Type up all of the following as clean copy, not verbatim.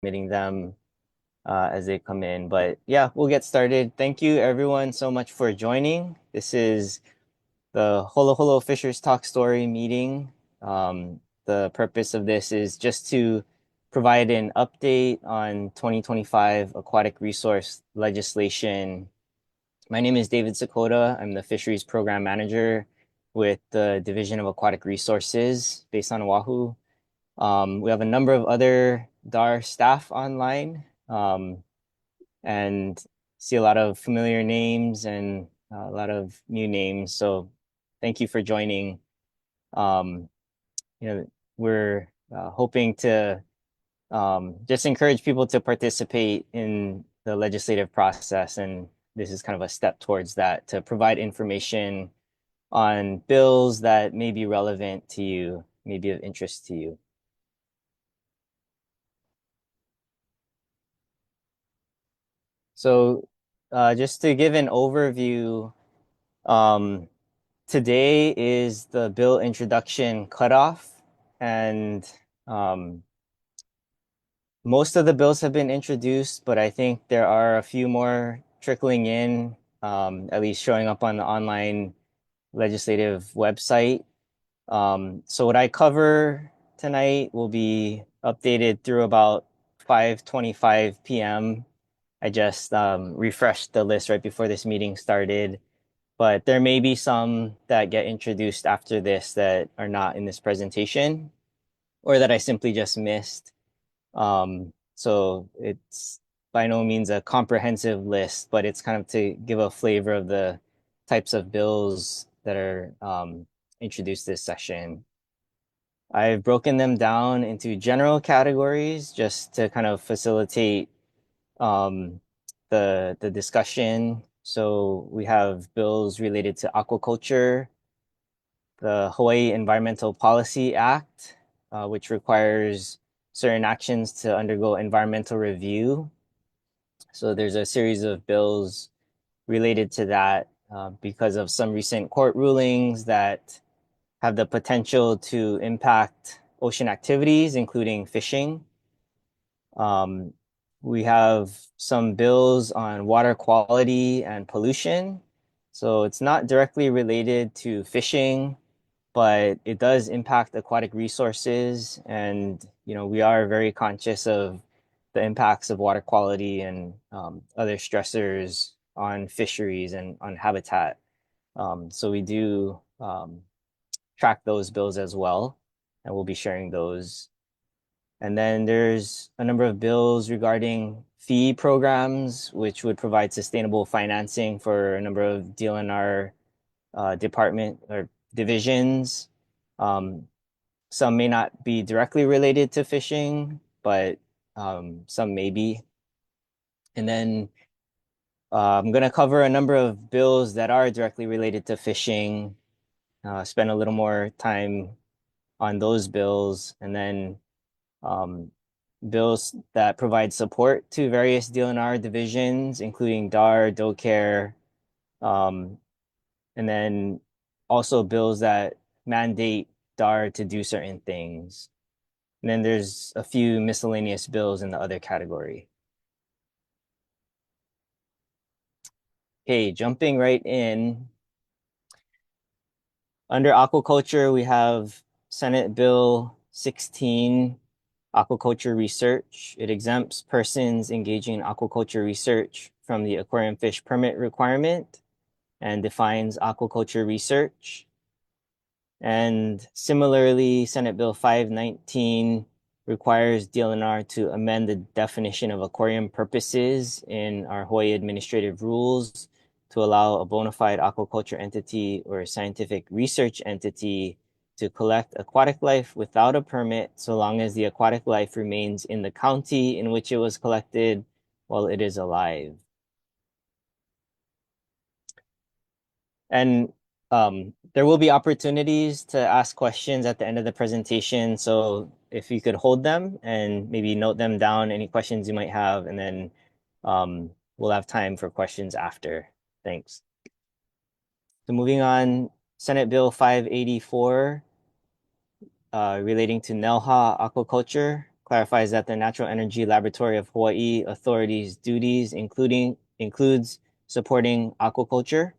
submitting them as they come in. But yeah, we'll get started. Thank you everyone so much for joining. This is the Holoholo Fishers Talk Story meeting. The purpose of this is just to provide an update on 2025 aquatic resource legislation. My name is David Sakota. I'm the Fisheries Program Manager with the Division of Aquatic Resources based on Oahu. We have a number of other DAR staff online and see a lot of familiar names and a lot of new names. So thank you for joining. Um, we're hoping to just encourage people to participate in the legislative process. And this is kind of a step towards that, to provide information on bills that may be relevant to you, may be of interest to you. So just to give an overview, um, today is the bill introduction cutoff, and most of the bills have been introduced, but I think there are a few more trickling in, at least showing up on the online legislative website. So what I cover tonight will be updated through about 5:25 p.m. I just refreshed the list right before this meeting started, but there may be some that get introduced after this that are not in this presentation or that I simply just missed. So it's by no means a comprehensive list, but it's kind of to give a flavor of the types of bills that are introduced this session. I've broken them down into general categories just to kind of facilitate um, the discussion. So we have bills related to aquaculture, the Hawaii Environmental Policy Act, which requires certain actions to undergo environmental review. So there's a series of bills related to that because of some recent court rulings that have the potential to impact ocean activities, including fishing. Um, we have some bills on water quality and pollution. So it's not directly related to fishing, but it does impact aquatic resources. And, we are very conscious of the impacts of water quality and other stressors on fisheries and on habitat. So we do track those bills as well, and we'll be sharing those. And then there's a number of bills regarding fee programs, which would provide sustainable financing for a number of DLNR department or divisions. Um, some may not be directly related to fishing, but some may be. And then I'm going to cover a number of bills that are directly related to fishing, spend a little more time on those bills, and then um, bills that provide support to various DLNR divisions, including DAR, DOCARE, um, and then also bills that mandate DAR to do certain things. And then there's a few miscellaneous bills in the other category. Okay, jumping right in. Under aquaculture, we have Senate Bill 16, aquaculture research. It exempts persons engaging in aquaculture research from the aquarium fish permit requirement and defines aquaculture research. And similarly, Senate Bill 519 requires DLNR to amend the definition of aquarium purposes in our Hawaii administrative rules to allow a bona fide aquaculture entity or scientific research entity to collect aquatic life without a permit so long as the aquatic life remains in the county in which it was collected while it is alive. And there will be opportunities to ask questions at the end of the presentation. So if you could hold them and maybe note them down, any questions you might have, and then we'll have time for questions after. Thanks. So moving on, Senate Bill 584 relating to Nelha aquaculture clarifies that the Natural Energy Laboratory of Hawaii Authority's duties includes supporting aquaculture.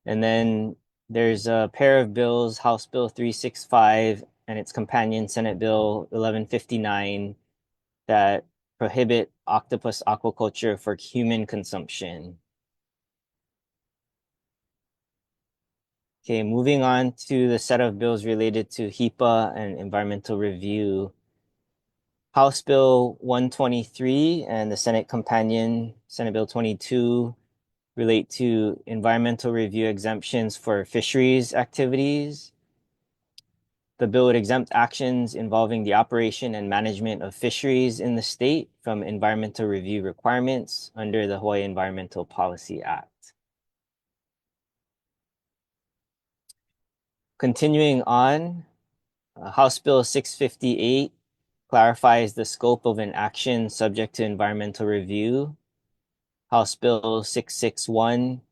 And then there's a pair of bills, House Bill 365 and its companion Senate Bill 1159, that prohibit octopus aquaculture for human consumption. Okay, moving on to the set of bills related to HEPA and environmental review. House Bill 123 and the Senate companion, Senate Bill 22, relate to environmental review exemptions for fisheries activities. The bill would exempt actions involving the operation and management of fisheries in the state from environmental review requirements under the Hawaii Environmental Policy Act. Continuing on, House Bill 658 clarifies the scope of an action subject to environmental review. House Bill 661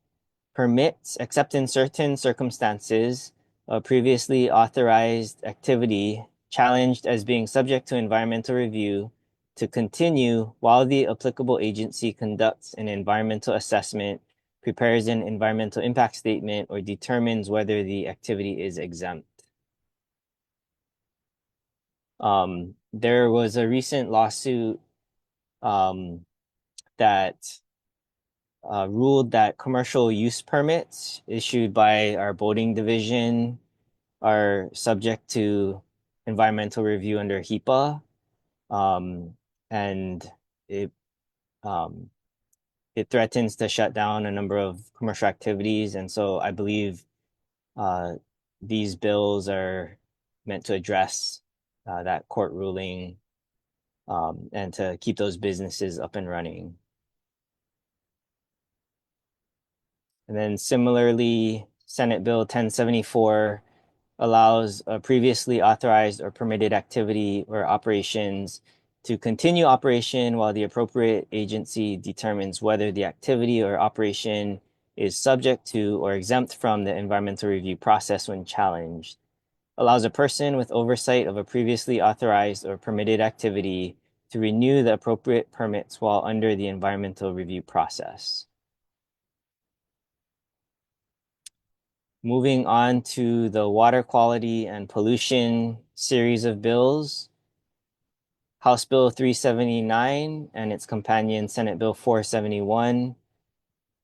permits, except in certain circumstances, a previously authorized activity challenged as being subject to environmental review to continue while the applicable agency conducts an environmental assessment, prepares an environmental impact statement, or determines whether the activity is exempt. There was a recent lawsuit that ruled that commercial use permits issued by our boating division are subject to environmental review under HEPA, and it it threatens to shut down a number of commercial activities. And so I believe these bills are meant to address that court ruling and to keep those businesses up and running. And then similarly, Senate Bill 1074 allows a previously authorized or permitted activity or operations to continue operation while the appropriate agency determines whether the activity or operation is subject to or exempt from the environmental review process when challenged. Allows a person with oversight of a previously authorized or permitted activity to renew the appropriate permits while under the environmental review process. Moving on to the water quality and pollution series of bills, House Bill 379 and its companion Senate Bill 471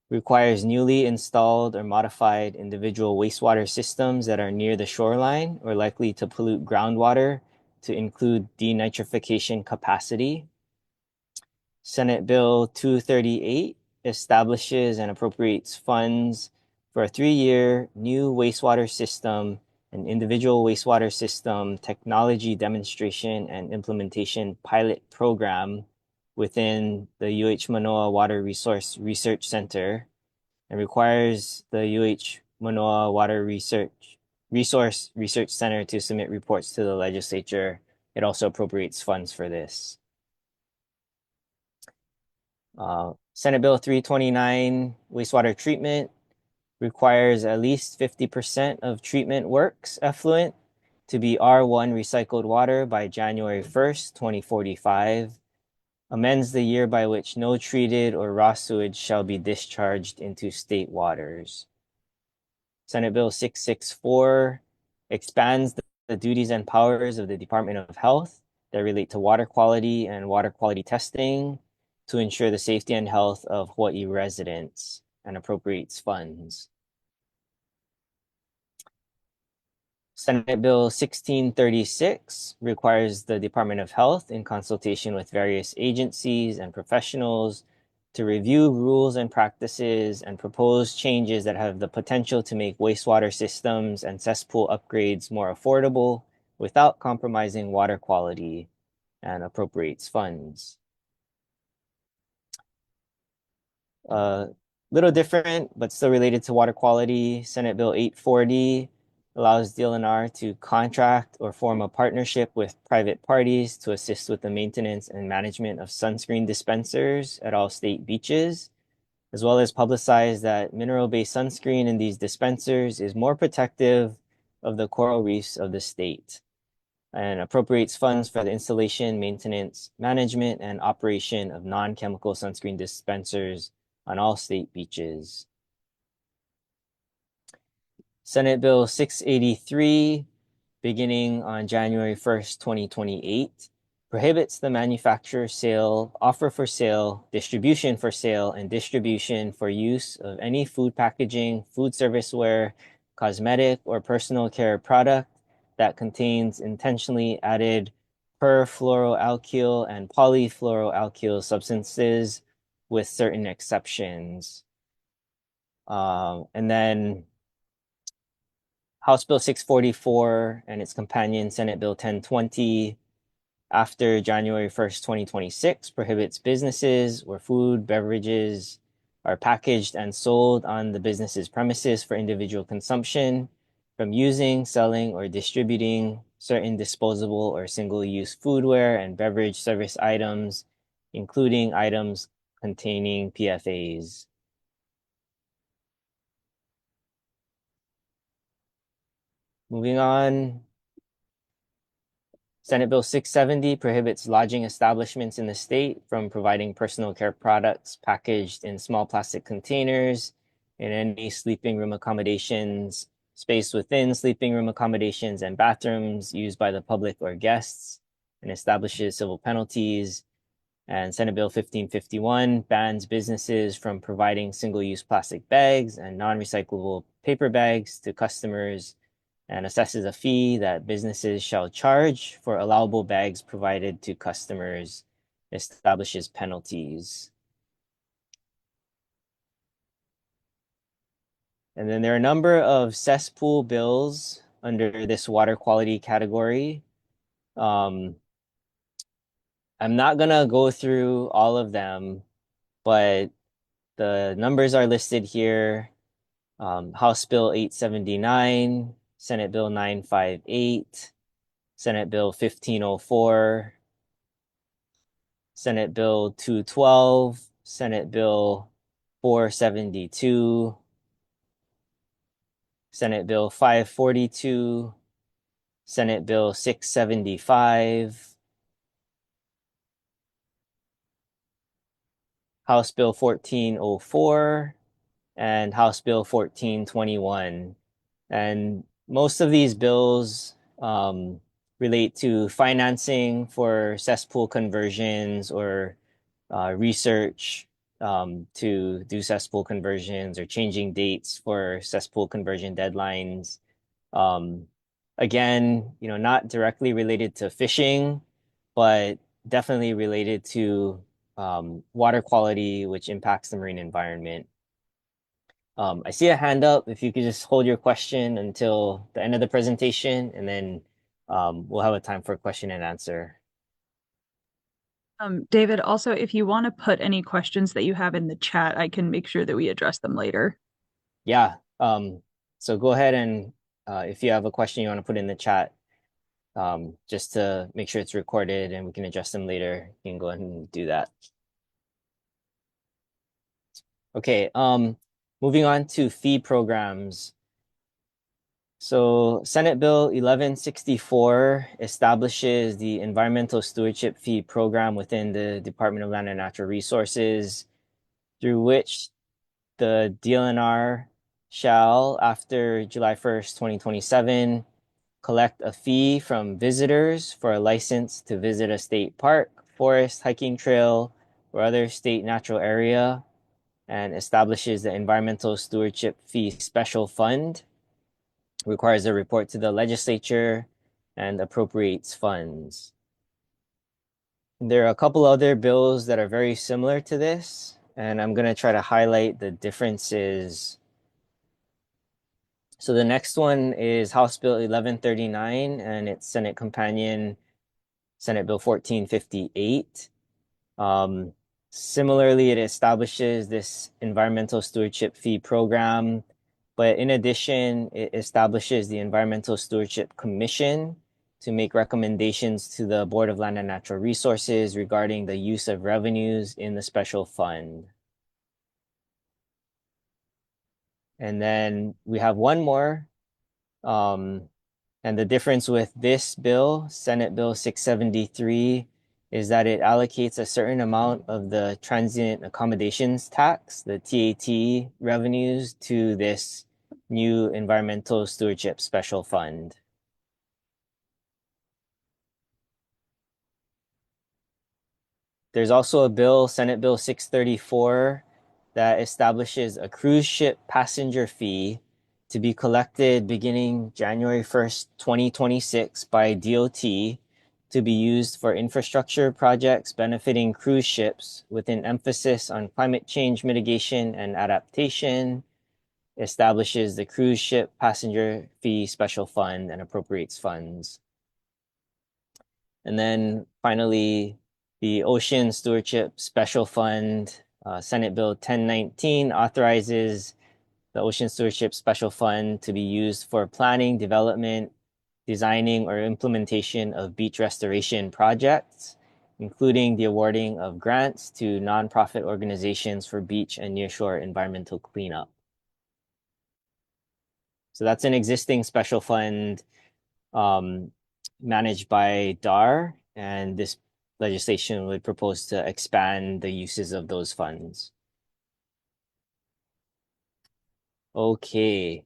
requires newly installed or modified individual wastewater systems that are near the shoreline or likely to pollute groundwater to include denitrification capacity. Senate Bill 238 establishes and appropriates funds for a 3-year new wastewater system and individual wastewater system technology demonstration and implementation pilot program within the UH Manoa Water Resource Research Center, and requires the UH Manoa Water Resource Research Center to submit reports to the legislature. It also appropriates funds for this. Senate Bill 329, wastewater treatment, requires at least 50% of treatment works effluent to be R1 recycled water by January 1st, 2045, amends the year by which no treated or raw sewage shall be discharged into state waters. Senate Bill 664 expands the duties and powers of the Department of Health that relate to water quality and water quality testing to ensure the safety and health of Hawaii residents and appropriates funds. Senate Bill 1636 requires the Department of Health, in consultation with various agencies and professionals, to review rules and practices and propose changes that have the potential to make wastewater systems and cesspool upgrades more affordable without compromising water quality, and appropriates funds. Little different, but still related to water quality, Senate Bill 840 allows DLNR to contract or form a partnership with private parties to assist with the maintenance and management of sunscreen dispensers at all state beaches, as well as publicize that mineral-based sunscreen in these dispensers is more protective of the coral reefs of the state. and appropriates funds for the installation, maintenance, management, and operation of non-chemical sunscreen dispensers on all state beaches. Senate Bill 683, beginning on January 1st, 2028, prohibits the manufacture, sale, offer for sale, distribution for sale, and distribution for use of any food packaging, food serviceware, cosmetic, or personal care product that contains intentionally added perfluoroalkyl and polyfluoroalkyl substances with certain exceptions. And then House Bill 644 and its companion Senate Bill 1020 after January 1st, 2026 prohibits businesses where food, beverages are packaged and sold on the business's premises for individual consumption from using, selling, or distributing certain disposable or single-use foodware and beverage service items, including items containing PFAs. Moving on, Senate Bill 670 prohibits lodging establishments in the state from providing personal care products packaged in small plastic containers in any sleeping room accommodations, space within sleeping room accommodations, and bathrooms used by the public or guests, and establishes civil penalties. And Senate Bill 1551 bans businesses from providing single-use plastic bags and non-recyclable paper bags to customers and assesses a fee that businesses shall charge for allowable bags provided to customers, establishes penalties. And then there are a number of cesspool bills under this water quality category. I'm not gonna go through all of them, but the numbers are listed here. House Bill 879, Senate Bill 958, Senate Bill 1504, Senate Bill 212, Senate Bill 472, Senate Bill 542, Senate Bill 675, House Bill 1404, and House Bill 1421. And most of these bills relate to financing for cesspool conversions or research to do cesspool conversions or changing dates for cesspool conversion deadlines. Again, not directly related to fishing, but definitely related to water quality, which impacts the marine environment. I see a hand up. If you could just hold your question until the end of the presentation, and then we'll have a time for question and answer. David, also, if you want to put any questions that you have in the chat, I can make sure that we address them later. Yeah. So go ahead and if you have a question you want to put in the chat, just to make sure it's recorded and we can address them later, you can go ahead and do that. Okay. Moving on to fee programs. So Senate Bill 1164 establishes the Environmental Stewardship Fee Program within the Department of Land and Natural Resources, through which the DLNR shall, after July 1st, 2027, collect a fee from visitors for a license to visit a state park, forest, hiking trail, or other state natural area, and establishes the Environmental Stewardship Fee Special Fund, requires a report to the legislature, and appropriates funds. There are a couple other bills that are very similar to this, and I'm going to try to highlight the differences. So the next one is House Bill 1139 and its Senate companion, Senate Bill 1458. Similarly, it establishes this environmental stewardship fee program, but in addition, it establishes the Environmental Stewardship Commission to make recommendations to the Board of Land and Natural Resources regarding the use of revenues in the special fund. And then we have one more, and And the difference with this bill, Senate Bill 673, is that it allocates a certain amount of the transient accommodations tax, the TAT revenues, to this new environmental stewardship special fund. There's also a bill, Senate Bill 634, that establishes a cruise ship passenger fee to be collected beginning January 1st, 2026 by DOT to be used for infrastructure projects benefiting cruise ships with an emphasis on climate change mitigation and adaptation, establishes the cruise ship passenger fee special fund and appropriates funds. And then finally, the Ocean Stewardship Special Fund, Senate Bill 1019, authorizes the Ocean Stewardship Special Fund to be used for planning, development, designing, or implementation of beach restoration projects, including the awarding of grants to nonprofit organizations for beach and nearshore environmental cleanup. So that's an existing special fund managed by DAR, and this legislation would propose to expand the uses of those funds. Okay,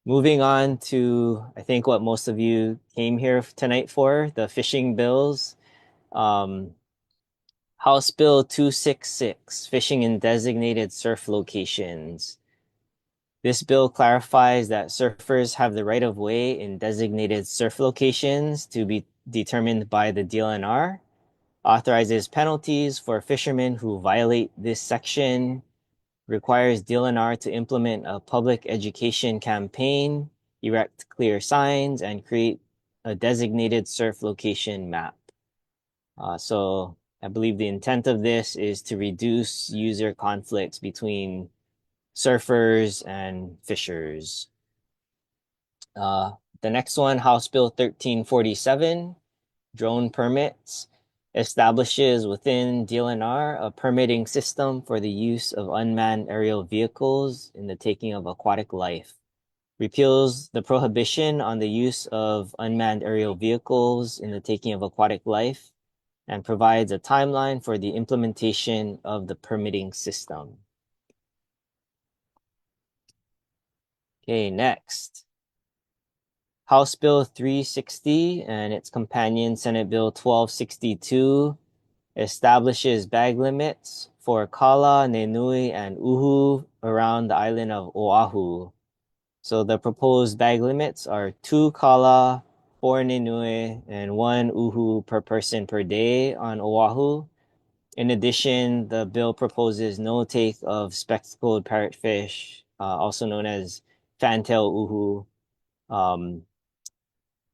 moving on to, I think, what most of you came here tonight for, the fishing bills. House Bill 266, fishing in designated surf locations. This bill clarifies that surfers have the right of way in designated surf locations to be determined by the DLNR, authorizes penalties for fishermen who violate this section, requires DLNR to implement a public education campaign, erect clear signs, and create a designated surf location map. So I believe the intent of this is to reduce user conflicts between surfers and fishers. The next one, House Bill 1347, drone permits, establishes within DLNR a permitting system for the use of unmanned aerial vehicles in the taking of aquatic life, repeals the prohibition on the use of unmanned aerial vehicles in the taking of aquatic life, and provides a timeline for the implementation of the permitting system. Okay, next. House Bill 360 and its companion Senate Bill 1262 establishes bag limits for kala, nenui, and uhu around the island of Oahu. So the proposed bag limits are 2 kala, 4 nenui, and 1 uhu per person per day on Oahu. In addition, the bill proposes no take of spectacled parrotfish, also known as fantail uhu,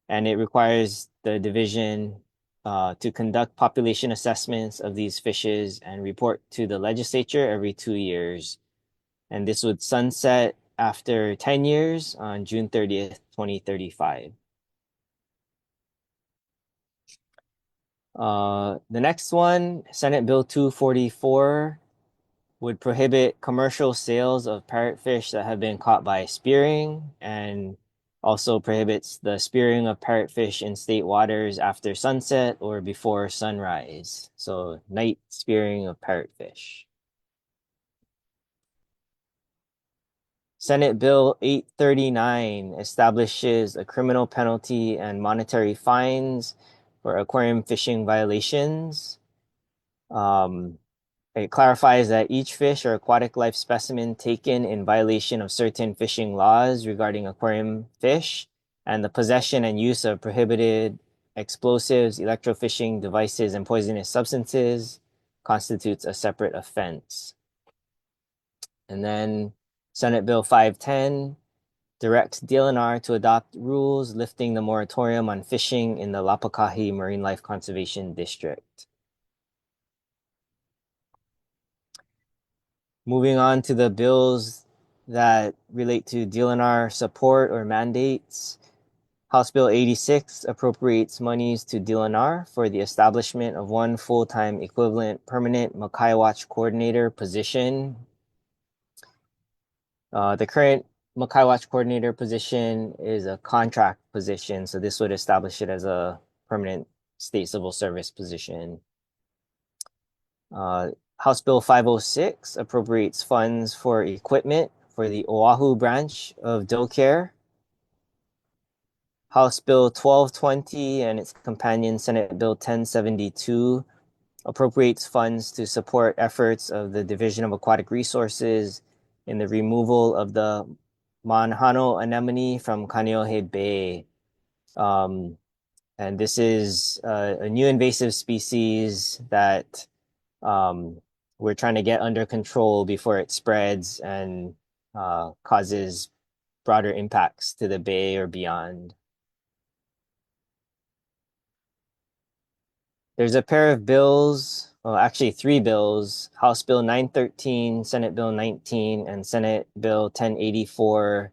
and it requires the division to conduct population assessments of these fishes and report to the legislature every 2 years. And this would sunset after 10 years on June 30th, 2035. The next one, Senate Bill 244, would prohibit commercial sales of parrotfish that have been caught by spearing, and also prohibits the spearing of parrotfish in state waters after sunset or before sunrise. So night spearing of parrotfish. Senate Bill 839 establishes a criminal penalty and monetary fines for aquarium fishing violations. It clarifies that each fish or aquatic life specimen taken in violation of certain fishing laws regarding aquarium fish and the possession and use of prohibited explosives, electrofishing devices, and poisonous substances constitutes a separate offense. And then Senate Bill 510 directs DLNR to adopt rules lifting the moratorium on fishing in the Lapakahi Marine Life Conservation District. Moving on to the bills that relate to DLNR support or mandates. House Bill 86 appropriates monies to DLNR for the establishment of 1 full-time equivalent permanent Makai Watch coordinator position. The current Makai Watch Coordinator position is a contract position, so this would establish it as a permanent state civil service position. House Bill 506 appropriates funds for equipment for the Oahu branch of DoCare. House Bill 1220 and its companion Senate Bill 1072 appropriates funds to support efforts of the Division of Aquatic Resources in the removal of the Manhano anemone from Kaneohe Bay. And this is a new invasive species that we're trying to get under control before it spreads and causes broader impacts to the bay or beyond. There's a pair of bills, well, actually three bills, House Bill 913, Senate Bill 19, and Senate Bill 1084,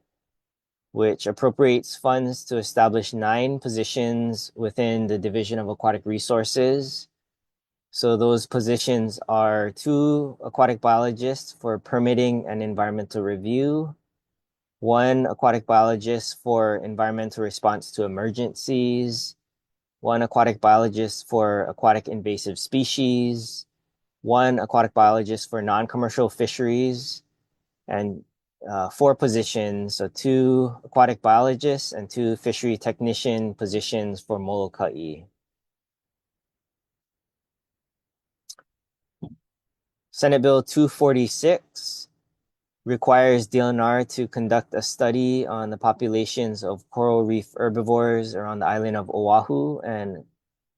which appropriates funds to establish 9 positions within the Division of Aquatic Resources. So those positions are 2 aquatic biologists for permitting and environmental review, 1 aquatic biologist for environmental response to emergencies, 1 aquatic biologist for aquatic invasive species, 1 aquatic biologist for non-commercial fisheries, and 4 positions, so 2 aquatic biologists and 2 fishery technician positions for Molokai. Senate Bill 246 requires DLNR to conduct a study on the populations of coral reef herbivores around the island of Oahu and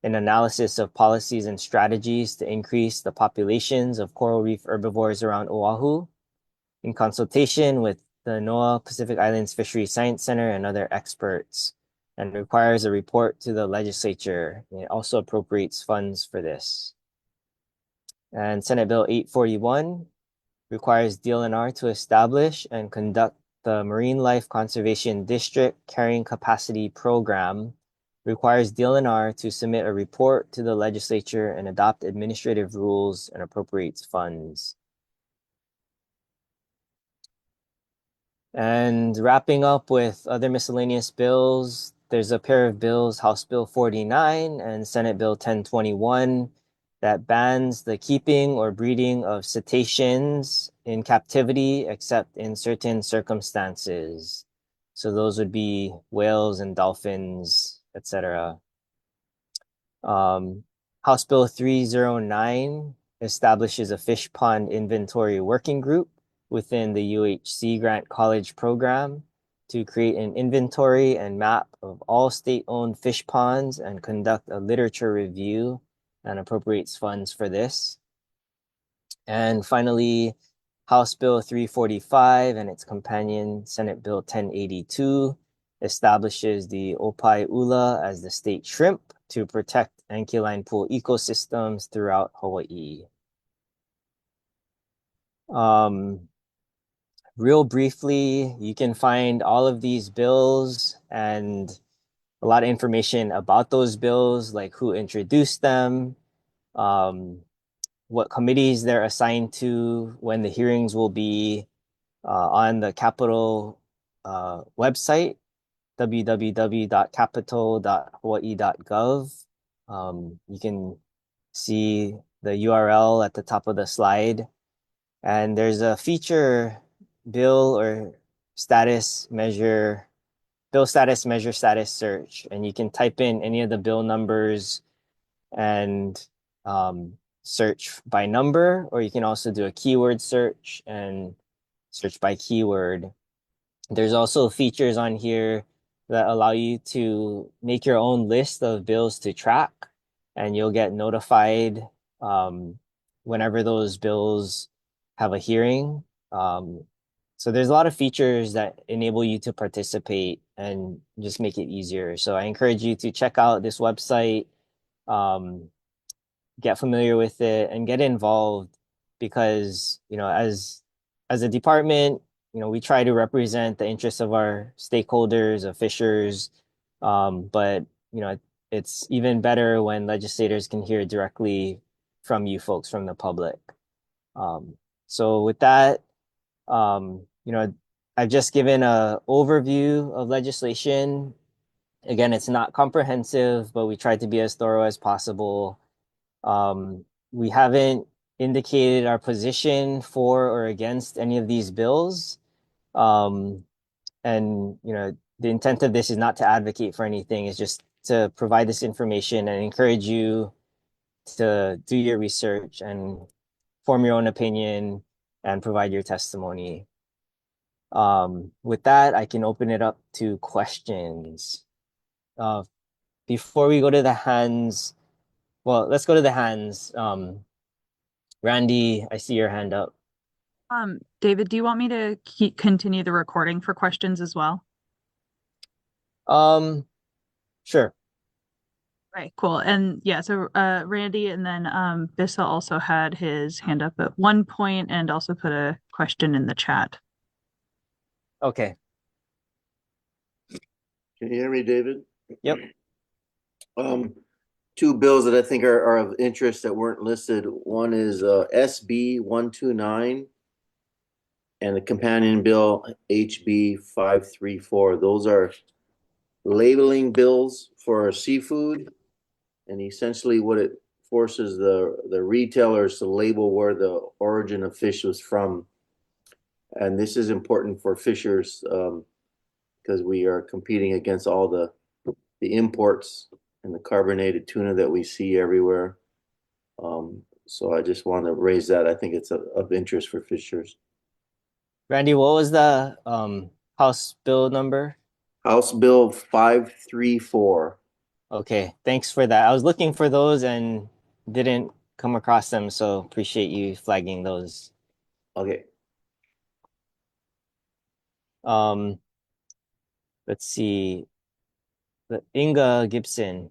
an analysis of policies and strategies to increase the populations of coral reef herbivores around Oahu in consultation with the NOAA Pacific Islands Fisheries Science Center and other experts, and requires a report to the legislature. It also appropriates funds for this. And Senate Bill 841 requires DLNR to establish and conduct the Marine Life Conservation District Carrying Capacity Program, requires DLNR to submit a report to the legislature and adopt administrative rules and appropriates funds. And wrapping up with other miscellaneous bills, there's a pair of bills, House Bill 49 and Senate Bill 1021, that bans the keeping or breeding of cetaceans in captivity except in certain circumstances. So those would be whales and dolphins, etc. House Bill 309 establishes a fish pond inventory working group within the UHC Grant College program to create an inventory and map of all state-owned fish ponds and conduct a literature review and appropriates funds for this. And finally, House Bill 345 and its companion Senate Bill 1082 establishes the Opai Ula as the state shrimp to protect ancholine pool ecosystems throughout Hawaii. Real briefly, you can find all of these bills and a lot of information about those bills, like who introduced them, what committees they're assigned to, when the hearings will be on the Capitol website, www.capitol.hawaii.gov. You can see the URL at the top of the slide. And there's a feature bill or status measure, bill status measure status search. And you can type in any of the bill numbers and search by number, or you can also do a keyword search and search by keyword. There's also features on here that allow you to make your own list of bills to track, and you'll get notified whenever those bills have a hearing. So there's a lot of features that enable you to participate and just make it easier. So I encourage you to check out this website, get familiar with it, and get involved because, as a department, we try to represent the interests of our stakeholders, of fishers, but it's even better when legislators can hear directly from you folks, from the public. So with that, I've just given a overview of legislation. Again, it's not comprehensive, but we tried to be as thorough as possible. We haven't indicated our position for or against any of these bills. Um, and the intent of this is not to advocate for anything, it's just to provide this information and encourage you to do your research and form your own opinion and provide your testimony. With that, I can open it up to questions. Uh, Before we go to the hands, well, let's go to the hands. Randy, I see your hand up. David, do you want me to continue the recording for questions as well? Um, sure. Right, cool. And yeah, so Randy and then Bisa also had his hand up at one point and also put a question in the chat. Okay. Can you hear me, David? Yep. Um, Two bills that I think are of interest that weren't listed. One is SB 129 and the companion bill HB 534. Those are labeling bills for seafood, and essentially what it forces the retailers to label where the origin of fish was from. And this is important for fishers because we are competing against all the imports and the carbonated tuna that we see everywhere. So I just want to raise that. I think it's of interest for fishers. Randy, what was the House bill number? House Bill 534. Okay, thanks for that. I was looking for those and didn't come across them, so appreciate you flagging those. Okay. Um, let's see. Inga Gibson.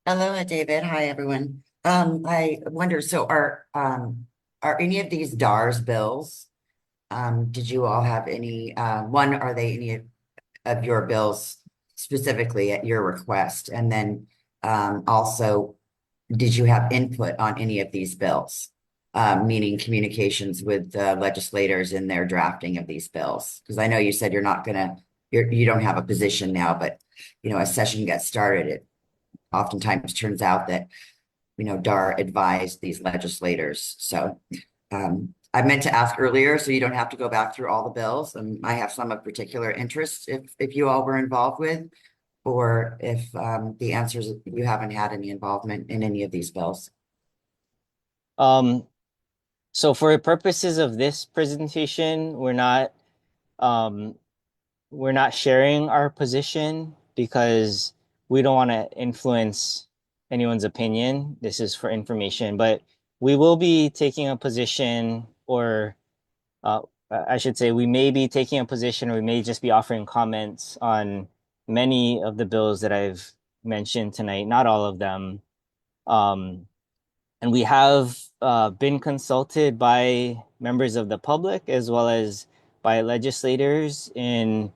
Hello, David. Hi, everyone. I wonder, so are any of these DARS bills? Did you all have any one, are they any of your bills specifically at your request? And then also, did you have input on any of these bills? Meaning communications with legislators in their drafting of these bills? Because I know you said you don't have a position now, but as session gets started, it oftentimes turns out that DAR advised these legislators. So I meant to ask earlier, so you don't have to go back through all the bills. I have some of particular interest if you all were involved with, or if the answer is you haven't had any involvement in any of these bills. Um, so for purposes of this presentation, um, we're not sharing our position because we don't want to influence anyone's opinion. This is for information, but we will be taking a position, or uh, I should say, we may be taking a position, or we may just be offering comments on many of the bills that I've mentioned tonight, not all of them. Um, and we have been consulted by members of the public as well as by legislators in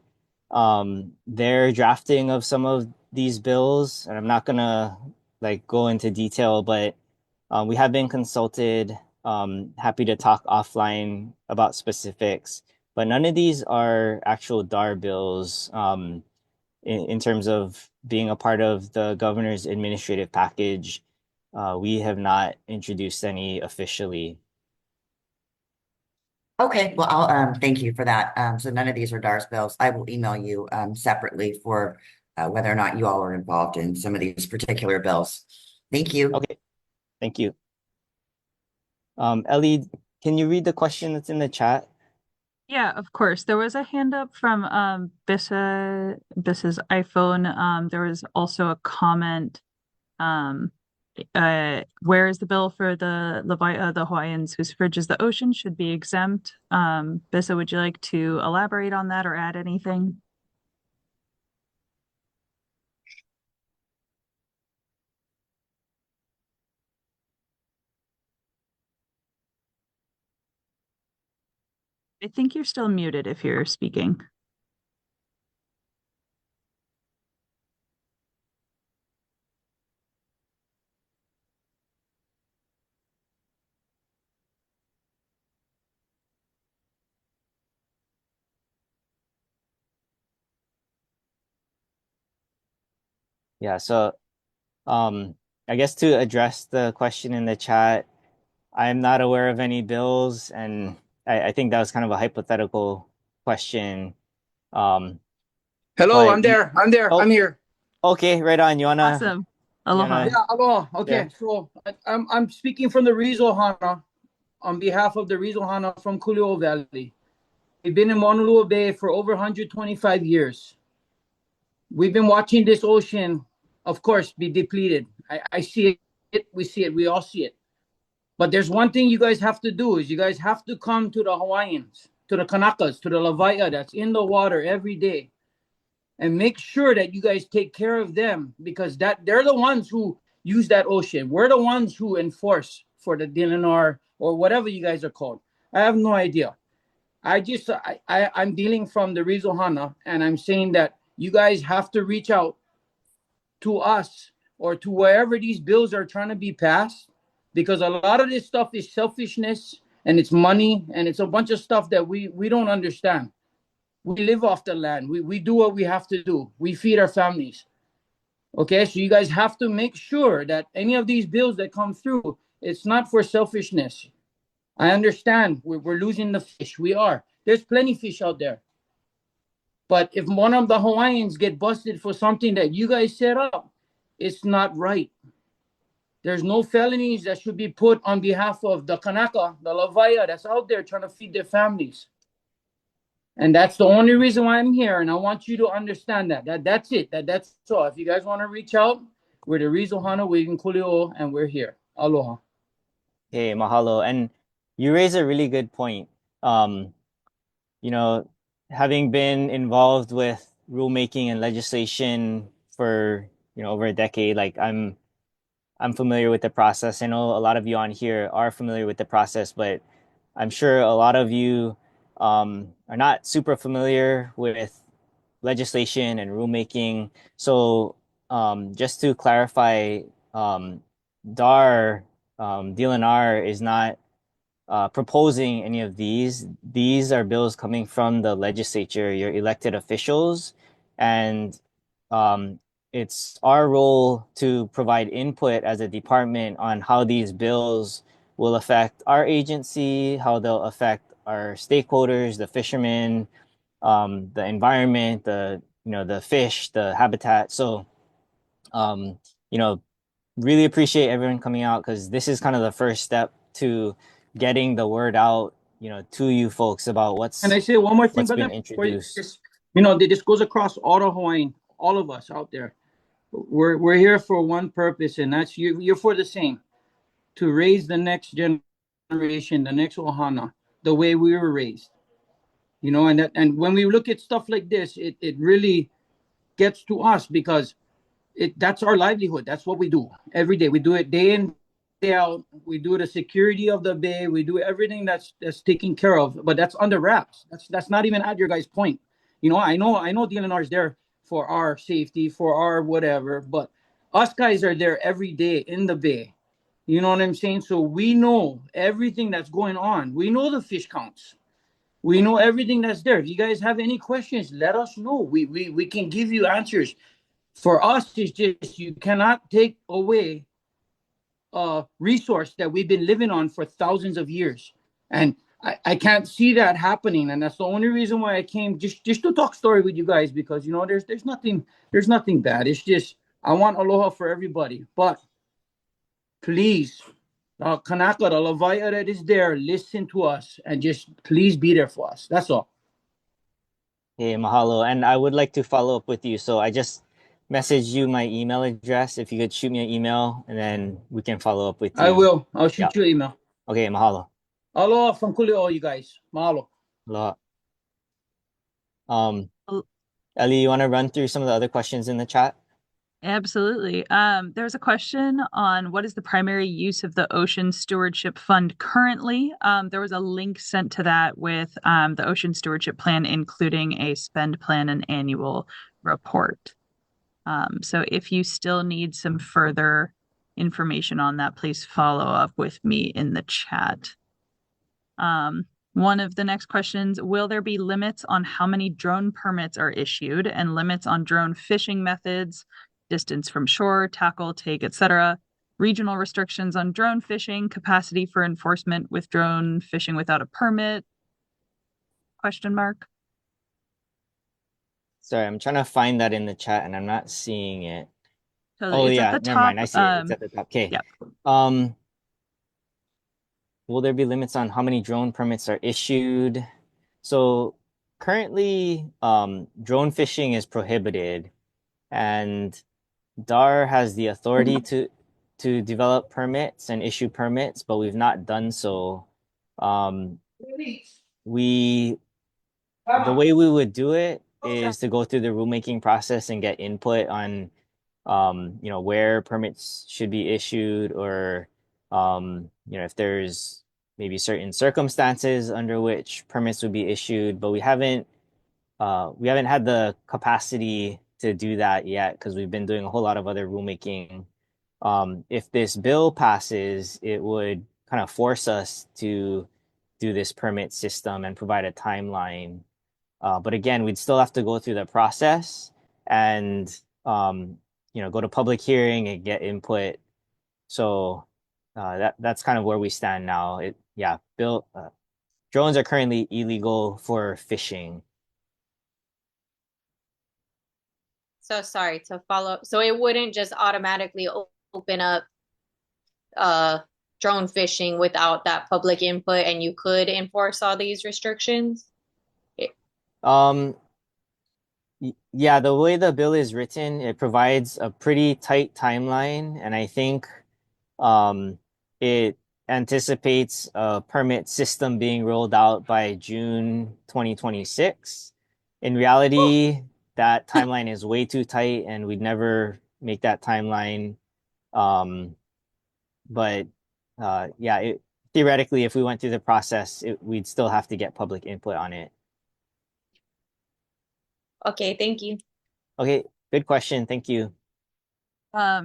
their drafting of some of these bills. And I'm not gonna go into detail, but we have been consulted. Happy to talk offline about specifics, but none of these are actual DAR bills in terms of being a part of the governor's administrative package. We have not introduced any officially. Okay, well, I'll thank you for that. So none of these are DARS bills. I will email you separately for whether or not you all are involved in some of these particular bills. Thank you. Okay, thank you. Ellie, can you read the question that's in the chat? Yeah, of course. There was a hand up from Bisa's iPhone. There was also a comment. Um, where is the bill for the Hawaiians whose fridge is the ocean should be exempt? Bisa, would you like to elaborate on that or add anything? I think you're still muted if you're speaking. Yeah, so I guess to address the question in the chat, I'm not aware of any bills, and I think that was kind of a hypothetical question. Um, Hello, but I'm there. I'm there. oh, I'm here. okay, right on. Awesome. You Aloha. wanna Yeah, hello. Okay, share? so I'm speaking from the Rizal Hana on behalf of the Rizal Hana from Kulio Valley. We've been in Honolulu Bay for over 125 years. We've been watching this ocean, of course, be depleted. I see it. We see it. We all see it. But there's one thing you guys have to do is you guys have to come to the Hawaiians, to the Kanakas, to the Lavaia that's in the water every day, and make sure that you guys take care of them, because that they're the ones who use that ocean. We're the ones who enforce for the DNR or whatever you guys are called. I have no idea. I'm dealing from the Rizohana, and I'm saying that you guys have to reach out to us or to wherever these bills are trying to be passed, because a lot of this stuff is selfishness and it's money and it's a bunch of stuff that we don't understand. We live off the land. We do what we have to do. We feed our families. Okay, so you guys have to make sure that any of these bills that come through, it's not for selfishness. I understand we're losing the fish. We are. There's plenty of fish out there. But if one of the Hawaiians get busted for something that you guys set up, it's not right. There's no felonies that should be put on behalf of the Kanaka, the Lavaia that's out there trying to feed their families. And that's the only reason why I'm here. And I want you to understand that's it. That's all. If you guys want to reach out, we're the Rizohana, we're in Kulio, and we're here. Aloha. Hey, mahalo. And you raise a really good point. Um, you know, having been involved with rulemaking and legislation for, over a decade, like I'm familiar with the process. I know a lot of you on here are familiar with the process, but I'm sure a lot of you are not super familiar with legislation and rulemaking. So just to clarify, DAR, DLNR is not proposing any of these. These are bills coming from the legislature, your elected officials, and um, it's our role to provide input as a department on how these bills will affect our agency, how they'll affect our stakeholders, the fishermen, the environment, the fish, the habitat. So, um, you know, really appreciate everyone coming out because this is kind of the first step to getting the word out, to you folks about And what's I say one more thing, what's been brother, for introduced. this, this goes across all the Hawaiian, all of us out there. We're here for one purpose, and that's you're for the same, to raise the next generation, the next Ohana, the way we were raised. And when we look at stuff like this, it really gets to us because that's our livelihood. That's what we do every day. We do it day in, day out. We do the security of the bay. We do everything that's taken care of, but that's under wraps. That's not even at your guys' point. I know DNR is there for our safety, for our whatever, but us guys are there every day in the bay. You know what I'm saying? So we know everything that's going on. We know the fish counts. We know everything that's there. If you guys have any questions, let us know. We can give you answers. For us, it's just you cannot take away a resource that we've been living on for thousands of years. And I can't see that happening. And that's the only reason why I came just to talk story with you guys, because there's nothing bad. It's just I want aloha for everybody. But please, Kanaka, the Lavaia that is there, listen to us and just please be there for us. That's all. Hey, mahalo. And I would like to follow up with you. So I just messaged you my email address. If you could shoot me an email and then we can follow up with I you. will. I'll Yeah. shoot you an email. Okay, mahalo. Aloha from Kulio, you guys. Mahalo. Aloha. Al- Ellie, you want to run through some of the other questions in the chat? Absolutely. There's a question on what is the primary use of the Ocean Stewardship Fund currently. There was a link sent to that with the Ocean Stewardship Plan, including a spend plan and annual report. So if you still need some further information on that, please follow up with me in the chat. One of the next questions, will there be limits on how many drone permits are issued and limits on drone fishing methods? distance from shore, tackle, take, etc. Regional restrictions on drone fishing, capacity for enforcement with drone fishing without a permit? Question mark. Sorry, I'm trying to find that in the chat and I'm not seeing it. Totally. Oh It's at yeah, the never top. mind. I see it. It's at the top. Okay. Yeah. Will there be limits on how many drone permits are issued? So currently, drone fishing is prohibited, and DAR has the authority to develop permits and issue permits, but we've not done so. We the way we would do it is to go through the rulemaking process and get input on where permits should be issued, or if there's maybe certain circumstances under which permits would be issued, but we haven't had the capacity to do that yet because we've been doing a whole lot of other rulemaking. If this bill passes, it would kind of force us to do this permit system and provide a timeline. But again, we'd still have to go through the process and go to public hearing and get input. So that's kind of where we stand now. Drones are currently illegal for fishing. So sorry to follow. So it wouldn't just automatically open up drone fishing without that public input, and you could enforce all these restrictions? Yeah, the way the bill is written, it provides a pretty tight timeline, and I think it anticipates a permit system being rolled out by June 2026. In reality, that timeline is way too tight, and we'd never make that timeline. But theoretically, if we went through the process, we'd still have to get public input on it. Okay, thank you. Okay, good question. Thank you.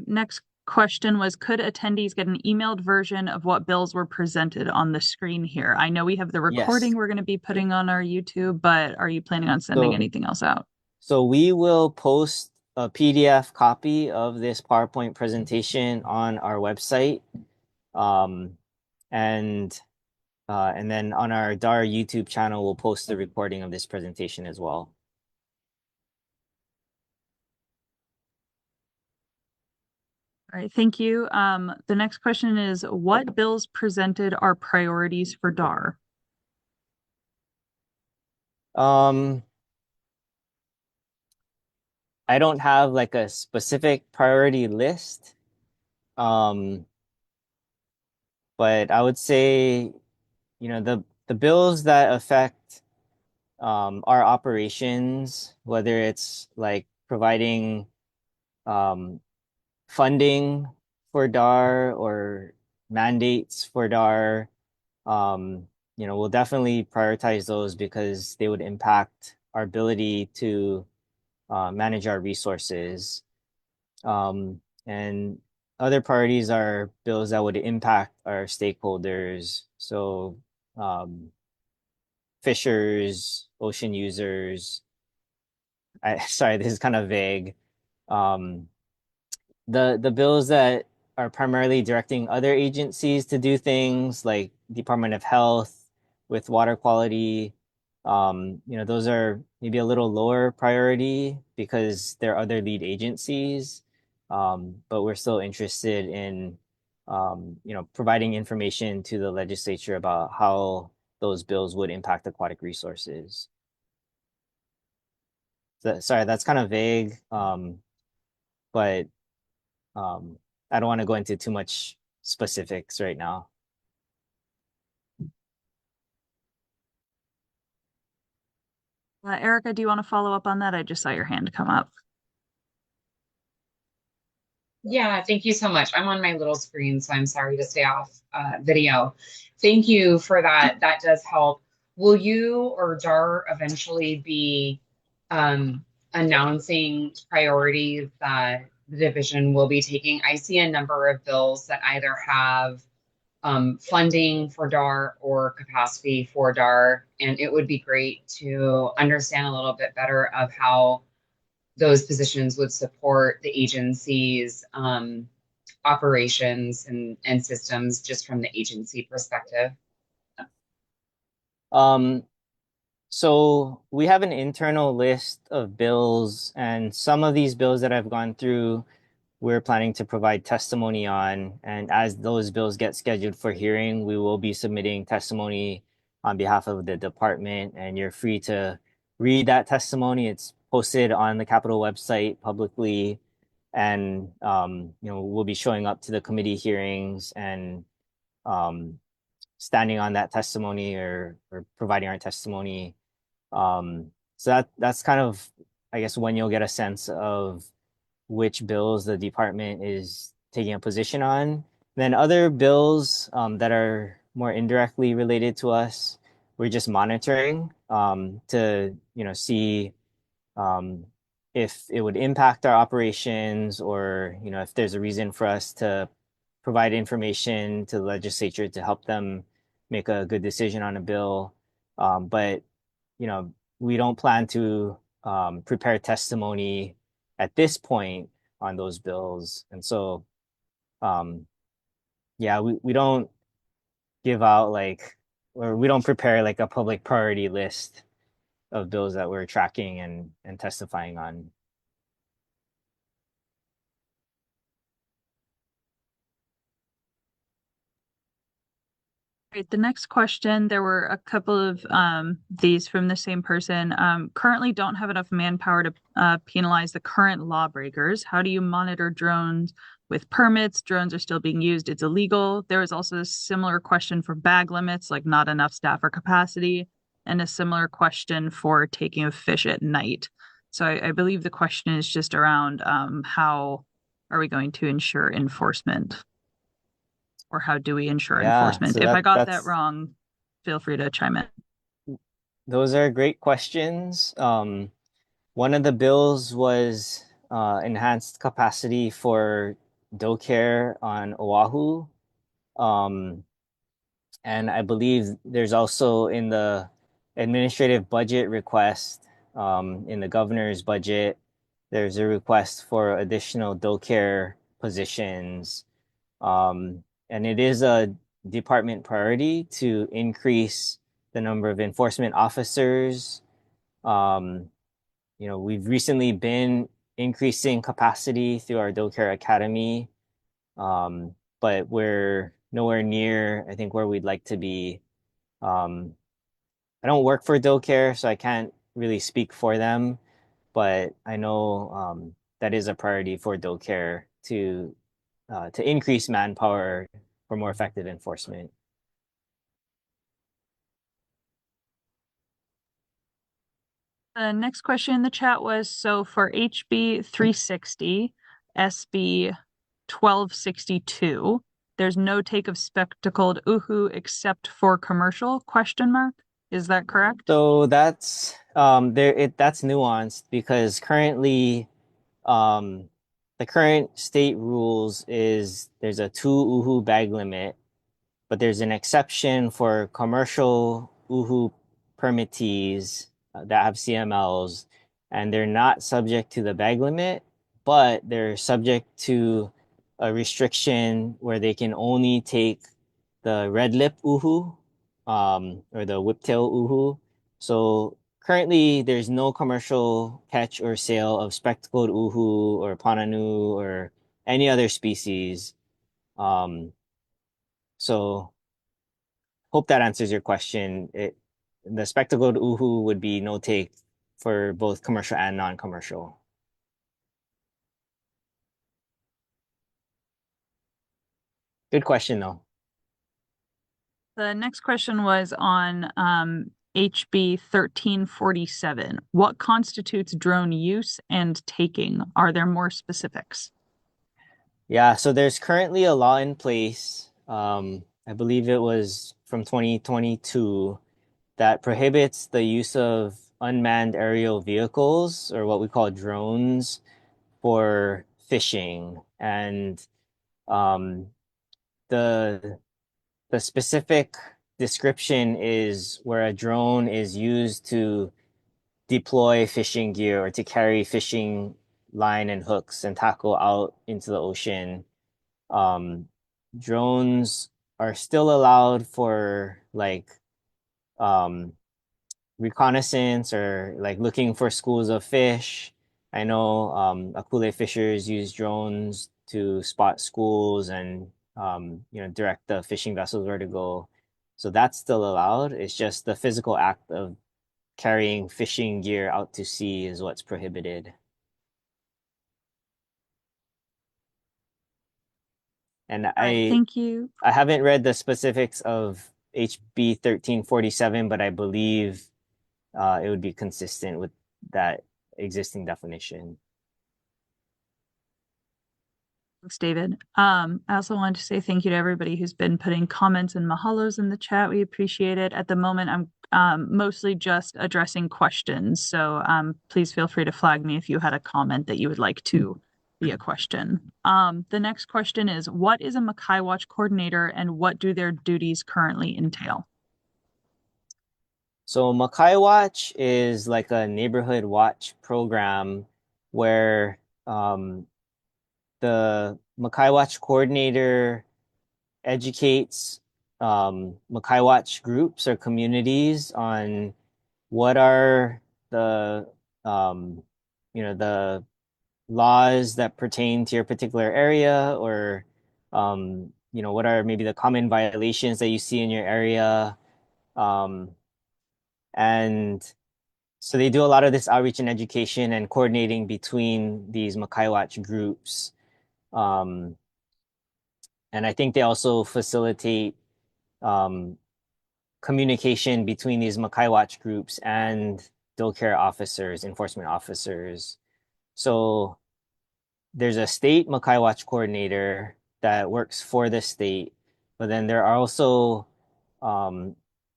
Next question was, could attendees get an emailed version of what bills were presented on the screen here? I know we have the recording Yes. we're going to be putting on our YouTube, but are you planning on sending So- anything else out? So we will post a PDF copy of this PowerPoint presentation on our website. And then on our DAR YouTube channel, we'll post the recording of this presentation as well. All right, thank you. The next question is, what bills presented are priorities for DAR? I don't have like a specific priority list. But I would say, the bills that affect our operations, whether it's like providing funding for DAR or mandates for DAR, we'll definitely prioritize those because they would impact our ability to manage our resources. And other priorities are bills that would impact our stakeholders. So fishers, ocean users. Sorry, this is kind of vague. The bills that are primarily directing other agencies to do things like Department of Health with water quality, those are maybe a little lower priority because they're other lead agencies. But we're still interested in, providing information to the legislature about how those bills would impact aquatic resources. Sorry, that's kind of vague, but I don't want to go into too much specifics right now. Erica, do you want to follow up on that? I just saw your hand come up. Yeah, thank you so much. I'm on my little screen, so I'm sorry to stay off video. Thank you for that. That does help. Will you or DAR eventually be announcing priorities that the division will be taking? I see a number of bills that either have funding for DAR or capacity for DAR, and it would be great to understand a little bit better of how those positions would support the agency's operations and systems just from the agency perspective? So we have an internal list of bills, and some of these bills that I've gone through, we're planning to provide testimony on. And as those bills get scheduled for hearing, we will be submitting testimony on behalf of the department, and you're free to read that testimony. It's posted on the Capitol website publicly, and we'll be showing up to the committee hearings and standing on that testimony or providing our testimony. So that's kind of, I guess, when you'll get a sense of which bills the department is taking a position on. Then other bills that are more indirectly related to us, we're just monitoring to see if it would impact our operations, or if there's a reason for us to provide information to the legislature to help them make a good decision on a bill. But we don't plan to prepare testimony at this point on those bills. And so yeah, we don't give out or we don't prepare like a public priority list of bills that we're tracking and testifying on. Right, the next question, there were a couple of these from the same person. Currently don't have enough manpower to penalize the current lawbreakers. How do you monitor drones with permits? Drones are still being used. It's illegal. There was also a similar question for bag limits, like not enough staff or capacity, and a similar question for taking of fish at night. So I believe the question is just around how are we going to ensure enforcement? Or how do we ensure enforcement? So If I got that wrong, feel free to chime in. Those are great questions. One of the bills was enhanced capacity for doe care on Oahu. And I believe there's also in the administrative budget request, in the governor's budget, there's a request for additional doe care positions. And it is a department priority to increase the number of enforcement officers. We've recently been increasing capacity through our doe care academy, but we're nowhere near, I think, where we'd like to be. I don't work for doe care, so I can't really speak for them, but I know that is a priority for doe care to increase manpower for more effective enforcement. The next question in the chat was, so for HB 360, SB 1262, there's no take of spectacled uhu except for commercial ? Is that correct? So that's that's nuanced because currently the current state rules is there's a 2 uhu bag limit, but there's an exception for commercial uhu permittees that have CMLs, and they're not subject to the bag limit, but they're subject to a restriction where they can only take the red lip uhu or the whiptail uhu. So currently, there's no commercial catch or sale of spectacled uhu or pananu or any other species. So hope that answers your question. The spectacled uhu would be no take for both commercial and non-commercial. Good question, though. The next question was on HB 1347. What constitutes drone use and taking? Are there more specifics? Yeah, so there's currently a law in place. I believe it was from 2022 that prohibits the use of unmanned aerial vehicles, or what we call drones, for fishing. And the specific description is where a drone is used to deploy fishing gear or to carry fishing line and hooks and tackle out into the ocean. Drones are still allowed for like reconnaissance or like looking for schools of fish. I know Akule fishers use drones to spot schools and direct the fishing vessels where to go. So that's still allowed. It's just the physical act of carrying fishing gear out to sea is what's prohibited. And Thank you. I haven't read the specifics of HB 1347, but I believe it would be consistent with that existing definition. Thanks, David. I also wanted to say thank you to everybody who's been putting comments and mahalos in the chat. We appreciate it. At the moment, I'm mostly just addressing questions. So please feel free to flag me if you had a comment that you would like to be a question. The next question is, what is a Makai Watch coordinator and what do their duties currently entail? So Makai Watch is like a neighborhood watch program where the Makai Watch coordinator educates Makai Watch groups or communities on what are the the laws that pertain to your particular area, or what are maybe the common violations that you see in your area. And so they do a lot of this outreach and education and coordinating between these Makai Watch groups. And I think they also facilitate communication between these Makai Watch groups and care officers, enforcement officers. So there's a state Makai Watch coordinator that works for the state, but then there are also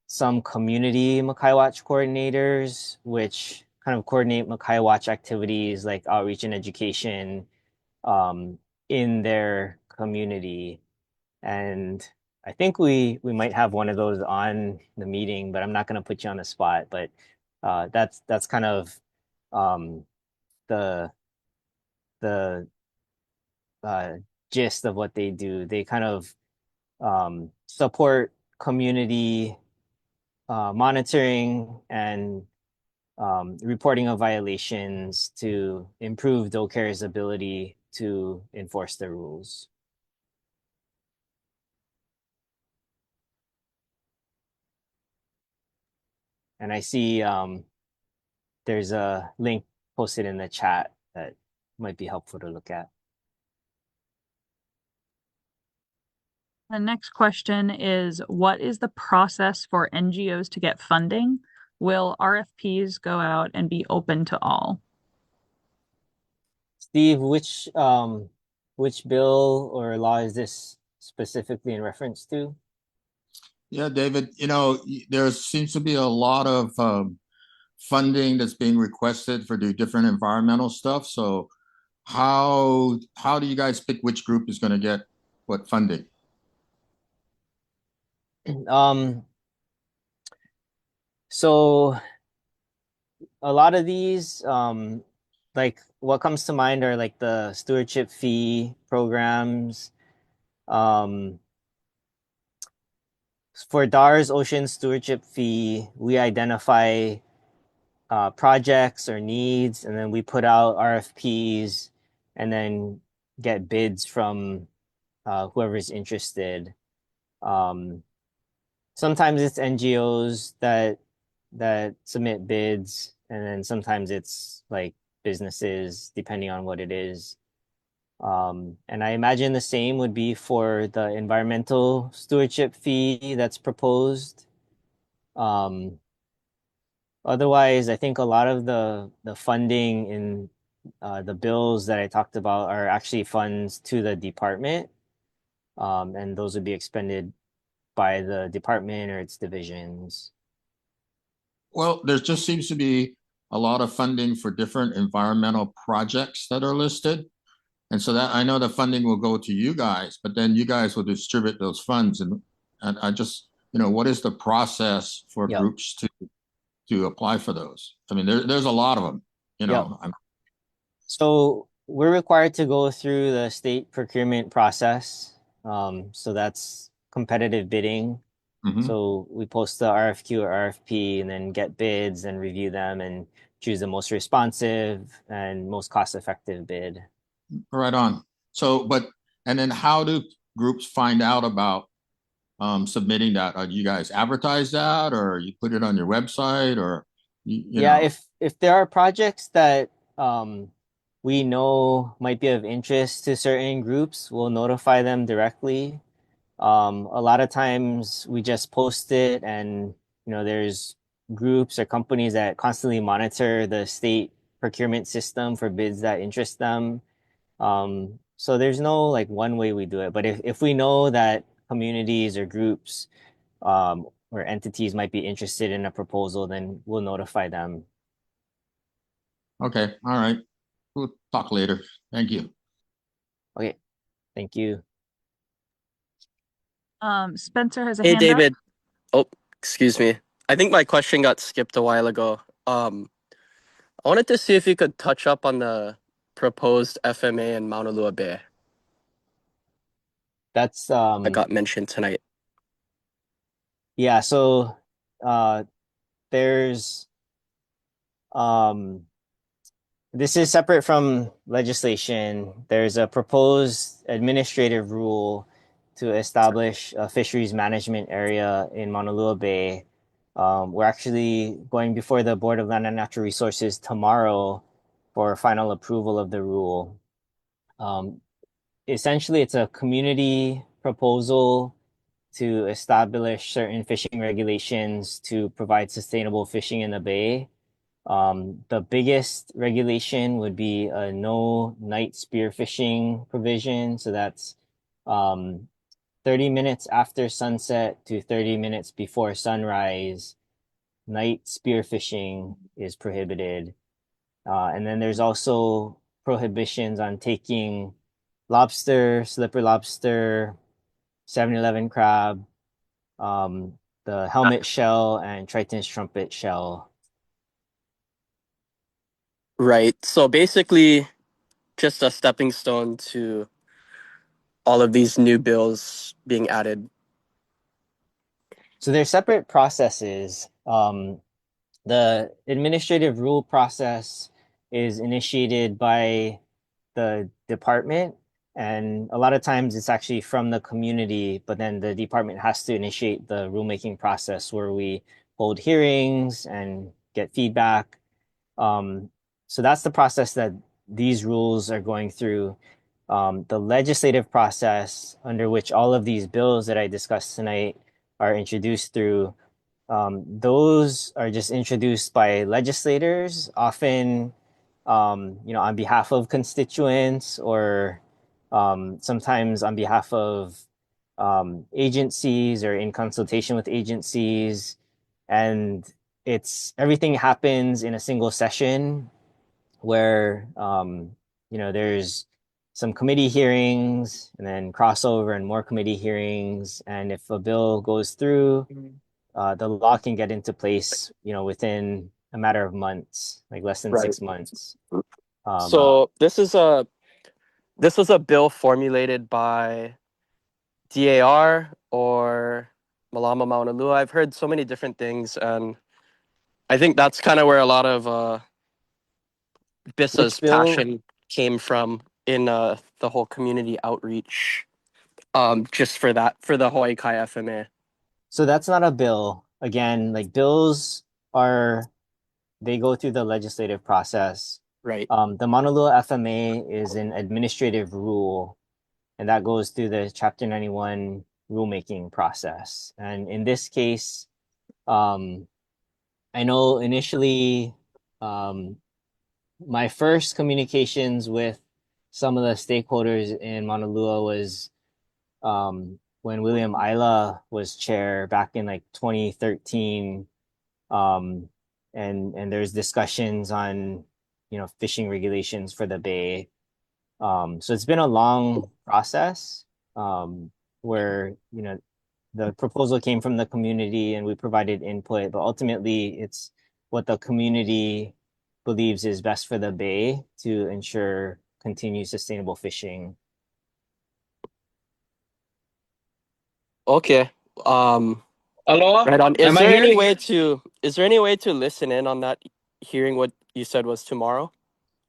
some community Makai Watch coordinators, which kind of coordinate Makai Watch activities like outreach and education in their community. And I think we might have one of those on the meeting, but I'm not going to put you on the spot. But that's kind of the the gist of what they do. They kind of support community monitoring and reporting of violations to improve DoCare's ability to enforce the rules. And I see there's a link posted in the chat that might be helpful to look at. The next question is, what is the process for NGOs to get funding? Will RFPs go out and be open to all? Steve, which bill or law is this specifically in reference to? Yeah, David, there seems to be a lot of funding that's being requested for the different environmental stuff. So how do you guys pick which group is going to get what funding? So a lot of these, like what comes to mind are like the stewardship fee programs. For DAR's ocean stewardship fee, we identify projects or needs, and then we put out RFPs and then get bids from whoever's interested. Sometimes it's NGOs that submit bids, and then sometimes it's like businesses, depending on what it is. And I imagine the same would be for the environmental stewardship fee that's proposed. Otherwise, I think a lot of the funding in the bills that I talked about are actually funds to the department, and those would be expended by the department or its divisions. Well, there just seems to be a lot of funding for different environmental projects that are listed. And so that I know the funding will go to you guys, but then you guys will distribute those funds. And I just, what is the process for Yep. groups to to apply for those? I mean, there's a lot of them, you Yep. know. So we're required to go through the state procurement process. So that's competitive bidding. Mhm. So we post the RFQ or RFP and then get bids and review them and choose the most responsive and most cost-effective bid. Right on. So, and then how do groups find out about submitting that? You guys advertise that, or you put it on your website, or you Yeah, know? if there are projects that we know might be of interest to certain groups, we'll notify them directly. A lot of times we just post it, and there's groups or companies that constantly monitor the state procurement system for bids that interest them. So there's no like one way we do it, but if we know that communities or groups or entities might be interested in a proposal, then we'll notify them. Okay, all right. We'll talk later. Thank you. Okay, thank you. Spencer has a Hey, hand up. David. Oh, excuse me. I think my question got skipped a while ago. I wanted to see if you could touch up on the proposed FMA in Mauna Lua Bay That's that got mentioned tonight. yeah, so there's this is separate from legislation. There's a proposed administrative rule to establish a fisheries management area in Mauna Lua Bay. We're actually going before the Board of Land and Natural Resources tomorrow for final approval of the rule. Essentially, it's a community proposal to establish certain fishing regulations to provide sustainable fishing in the bay. The biggest regulation would be a no night spearfishing provision. So that's 30 minutes after sunset to 30 minutes before sunrise. Night spearfishing is prohibited. And then there's also prohibitions on taking lobster, slipper lobster, 7-Eleven crab, the helmet shell, and Triton's trumpet shell. Right. So basically, just a stepping stone to all of these new bills being added. So they're separate processes. The administrative rule process is initiated by the department, and a lot of times it's actually from the community, but then the department has to initiate the rulemaking process where we hold hearings and get feedback. So that's the process that these rules are going through. The legislative process under which all of these bills that I discussed tonight are introduced through, those are just introduced by legislators, often on behalf of constituents or sometimes on behalf of agencies or in consultation with agencies. And everything happens in a single session where there's some committee hearings and then crossover and more committee hearings. And if a bill goes through, the law can get into place, within a matter of months, like less than Right. 6 months. So this was a bill formulated by DAR or Malama Mauna Lua. I've heard so many different things, and I think that's kind of where a lot of BISA's Which bill? passion came from in the whole community outreach. Just for the Hawaii Kai FMA. So that's not a bill. Again, like bills they go through the legislative process. Right. The Mauna Lua FMA is an administrative rule, and that goes through the Chapter 91 rulemaking process. And in this case, I know initially my first communications with some of the stakeholders in Mauna Lua was when William Isla was chair back in like 2013. And there's discussions on fishing regulations for the bay. So it's been a long process where the proposal came from the community and we provided input, but ultimately it's what the community believes is best for the bay to ensure continued sustainable fishing. Okay. Aloha, Right on. am I here? Is there any way to listen in on that hearing what you said was tomorrow?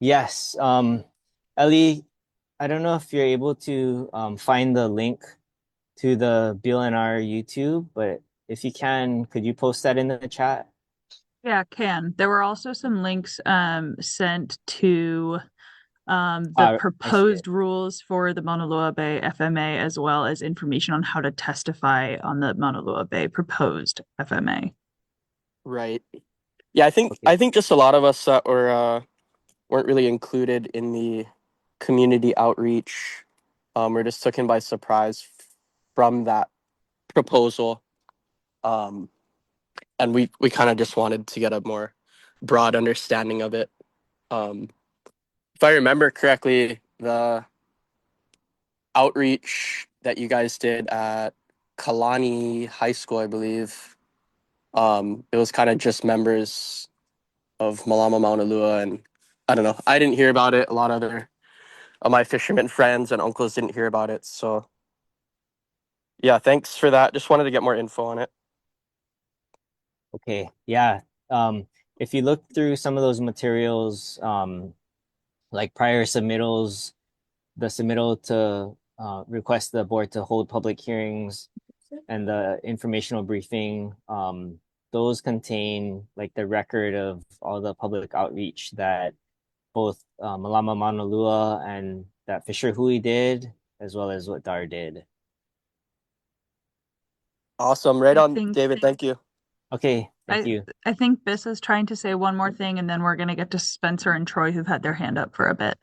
Yes. Ellie, I don't know if you're able to find the link to the BLNR YouTube, but if you can, could you post that in the chat? Yeah, can. There were also some links sent to the I see it. proposed rules for the Mauna Loa Bay FMA, as well as information on how to testify on the Mauna Loa Bay proposed FMA. Right. Yeah, Okay. I think just a lot of us that weren't really included in the community outreach were just taken by surprise from that proposal. And we kind of just wanted to get a more broad understanding of it. If I remember correctly, the outreach that you guys did at Kalani High School, I believe, it was kind of just members of Malama Mauna Lua, and I don't know. I didn't hear about it. A lot of other of my fishermen friends and uncles didn't hear about it. So yeah, thanks for that. Just wanted to get more info on it. Okay. Yeah. If you look through some of those materials, like prior submittals, the submittal to request the board to hold public hearings and the informational briefing, those contain like the record of all the public outreach that both Malama Mauna Lua and that Fisher Hui did, as well as what DAR did. Awesome. Right I on, think- David. Thank you. Okay, thank you. I think Bissa's trying to say one more thing, and then we're going to get to Spencer and Troy, who've had their hand up for a bit.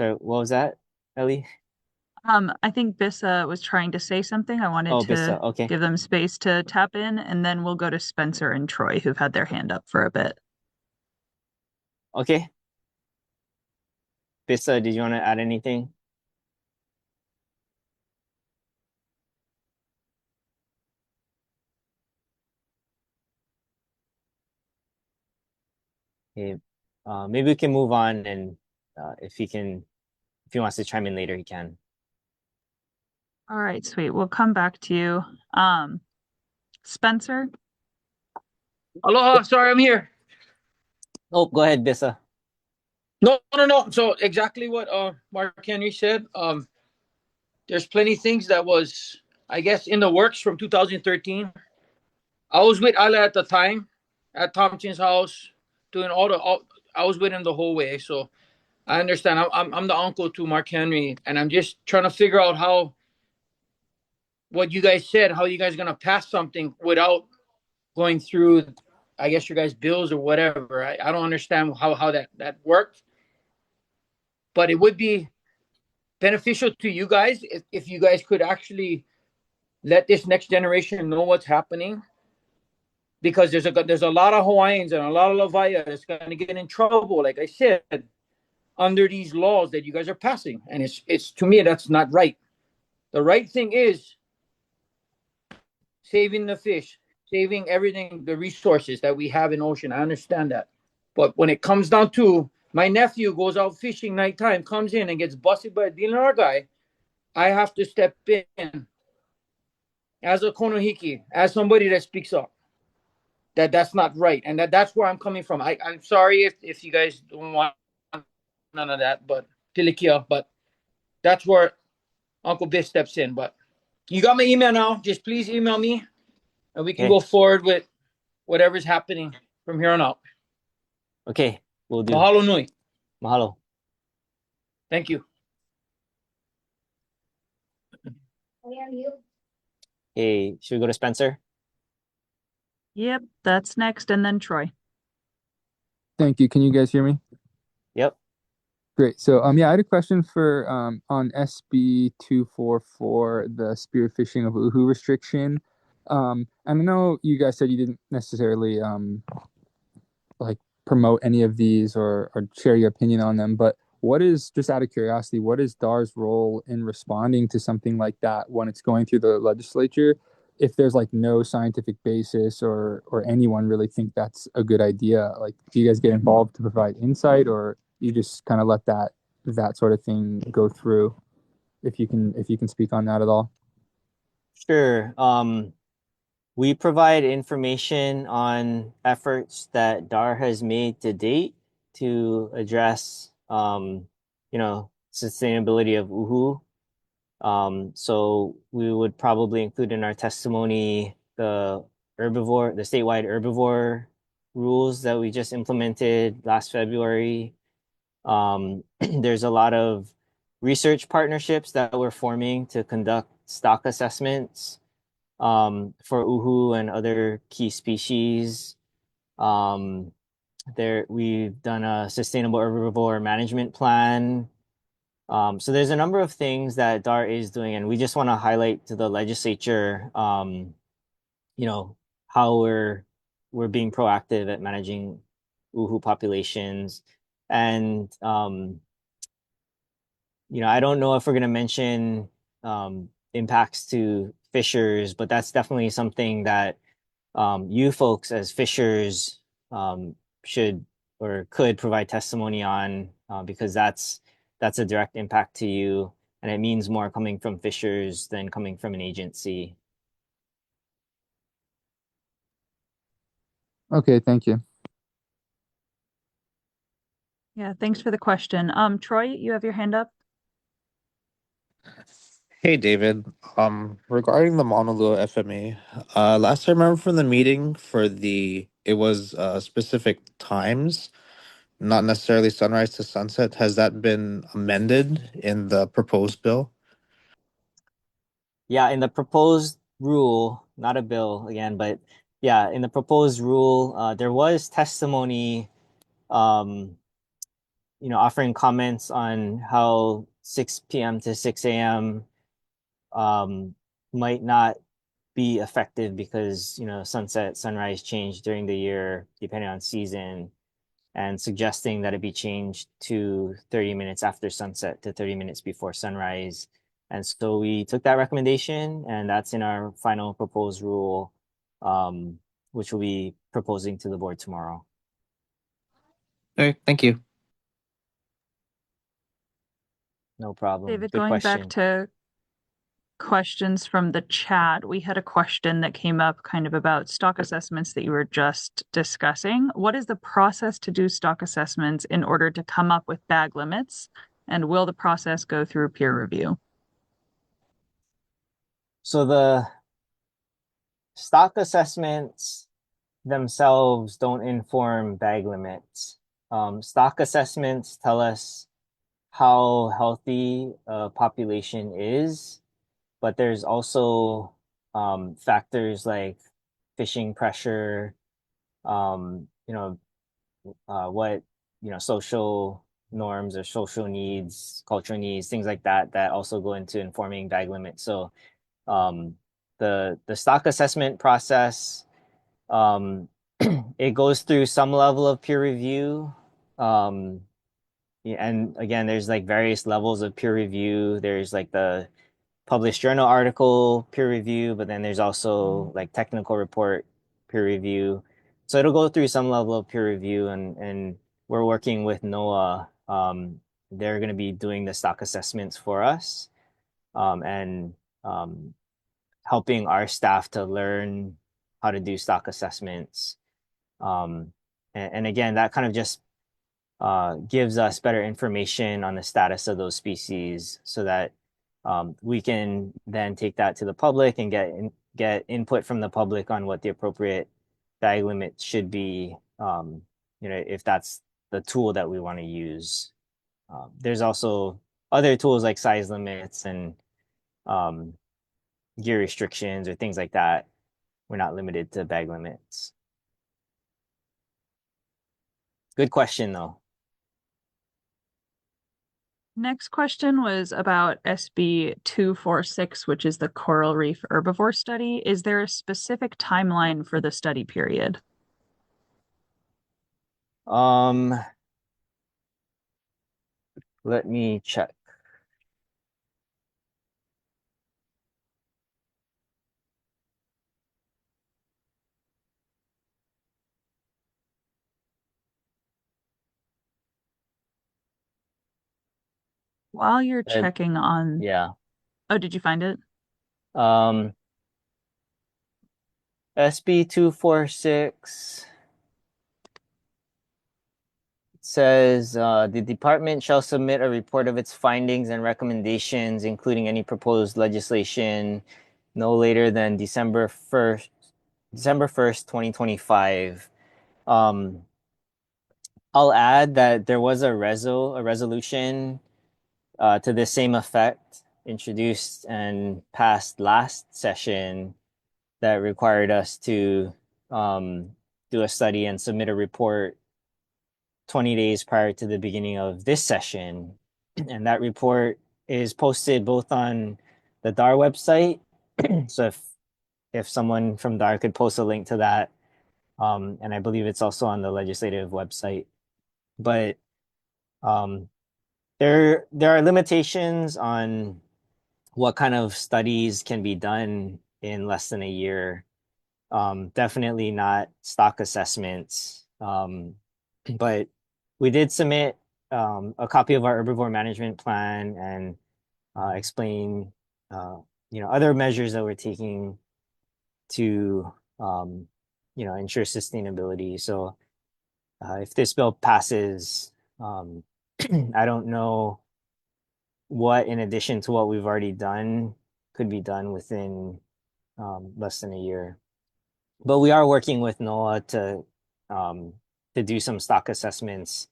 So what was that, Ellie? I think Bissa was trying to say something. I wanted Oh, to Bissa, okay. give them space to tap in, and then we'll go to Spencer and Troy, who've had their hand up for a bit. Okay. Bissa, did you want to add anything? Okay. Maybe we can move on, and if he wants to chime in later, he can. All right, sweet. We'll come back to you. Spencer? Aloha, sorry, I'm here. Oh, go ahead, Bissa. No. So exactly what Mark Henry said. There's plenty of things that was, I guess, in the works from 2013. I was with Ala at the time at Thompson's house doing I was with him the whole way. So I understand. I'm the uncle to Mark Henry, and I'm just trying to figure out how what you guys said, how you guys are gonna pass something without going through, I guess, your guys' bills or whatever. I don't understand how that worked, but it would be beneficial to you guys if you guys could actually let this next generation know what's happening, because there's a lot of Hawaiians and a lot of Lawaia that's going to get in trouble, like I said, under these laws that you guys are passing, and it's to me that's not right. The right thing is saving the fish, saving everything, the resources that we have in ocean. I understand that, but when it comes down to my nephew goes out fishing nighttime, comes in and gets busted by a DNR guy, I have to step in as a konohiki, as somebody that speaks up. That's not right, and that's where I'm coming from. I'm sorry if you guys don't want none of that, but Tilikia, but that's where Uncle Biff steps in. But you got my email now. Just please email me, and we can Okay. go forward with whatever's happening from here on out. Okay, we'll do. Mahalo nui. Mahalo. Thank you. Hey, should we go to Spencer? Yep, that's next, and then Troy. Thank you. Can you guys hear me? Yep. Great. So yeah, I had a question for on SB 244, the spearfishing of uhu restriction. And I know you guys said you didn't necessarily like promote any of these or share your opinion on them, but what is, just out of curiosity, what is DAR's role in responding to something like that when it's going through the legislature? If there's like no scientific basis or anyone really think that's a good idea, like do you guys get involved to provide insight, or you just kind of let that sort of thing go through? If you can speak on that at all. Sure. We provide information on efforts that DAR has made to date to address, sustainability of uhu. So we would probably include in our testimony the statewide herbivore rules that we just implemented last February. There's a lot of research partnerships that we're forming to conduct stock assessments for uhu and other key species. We've done a sustainable herbivore management plan. So there's a number of things that DAR is doing, and we just want to highlight to the legislature, how we're being proactive at managing uhu populations. And I don't know if we're going to mention impacts to fishers, but that's definitely something that you folks as fishers should or could provide testimony on, because that's a direct impact to you, and it means more coming from fishers than coming from an agency. Okay, thank you. Yeah, thanks for the question. Troy, you have your hand up. Hey David, regarding the Mauna Loa FMA, last I remember from the meeting it was specific times, not necessarily sunrise to sunset. Has that been amended in the proposed bill? Yeah, in the proposed rule, not a bill again, but yeah, in the proposed rule, there was testimony, offering comments on how 6 p.m. to 6 a.m. Might not be effective because, sunset, sunrise change during the year, depending on season, and suggesting that it be changed to 30 minutes after sunset to 30 minutes before sunrise. And so we took that recommendation, and that's in our final proposed rule, which we'll be proposing to the board tomorrow. Okay, thank you. No problem. David, Good going question. back to questions from the chat, we had a question that came up kind of about stock assessments that you were just discussing. What is the process to do stock assessments in order to come up with bag limits? And will the process go through peer review? So the stock assessments themselves don't inform bag limits. Stock assessments tell us how healthy a population is, but there's also factors like fishing pressure, what social norms or social needs, cultural needs, things like that also go into informing bag limits. So the stock assessment process, it goes through some level of peer review. And again, there's like various levels of peer review. There's like the published journal article peer review, but then there's also like technical report peer review. So it'll go through some level of peer review, and we're working with NOAA. They're going to be doing the stock assessments for us, and helping our staff to learn how to do stock assessments. And again, that kind of just gives us better information on the status of those species, so that we can then take that to the public and get input from the public on what the appropriate bag limit should be, if that's the tool that we want to use. There's also other tools like size limits and gear restrictions or things like that. We're not limited to bag limits. Good question, though. Next question was about SB 246, which is the coral reef herbivore study. Is there a specific timeline for the study period? Let me check. While you're checking on, Yeah. oh, did you find it? SB 246 says the department shall submit a report of its findings and recommendations, including any proposed legislation, no later than December 1st, 2025. I'll add that there was a resolution to the same effect introduced and passed last session that required us to do a study and submit a report 20 days prior to the beginning of this session. And that report is posted both on the DAR website. So if someone from DAR could post a link to that, and I believe it's also on the legislative website. But there are limitations on what kind of studies can be done in less than a year. Definitely not stock assessments. But we did submit a copy of our herbivore management plan and explain other measures that we're taking to ensure sustainability. So if this bill passes, I don't know what, in addition to what we've already done, could be done within less than a year. But we are working with NOAA to do some stock assessments.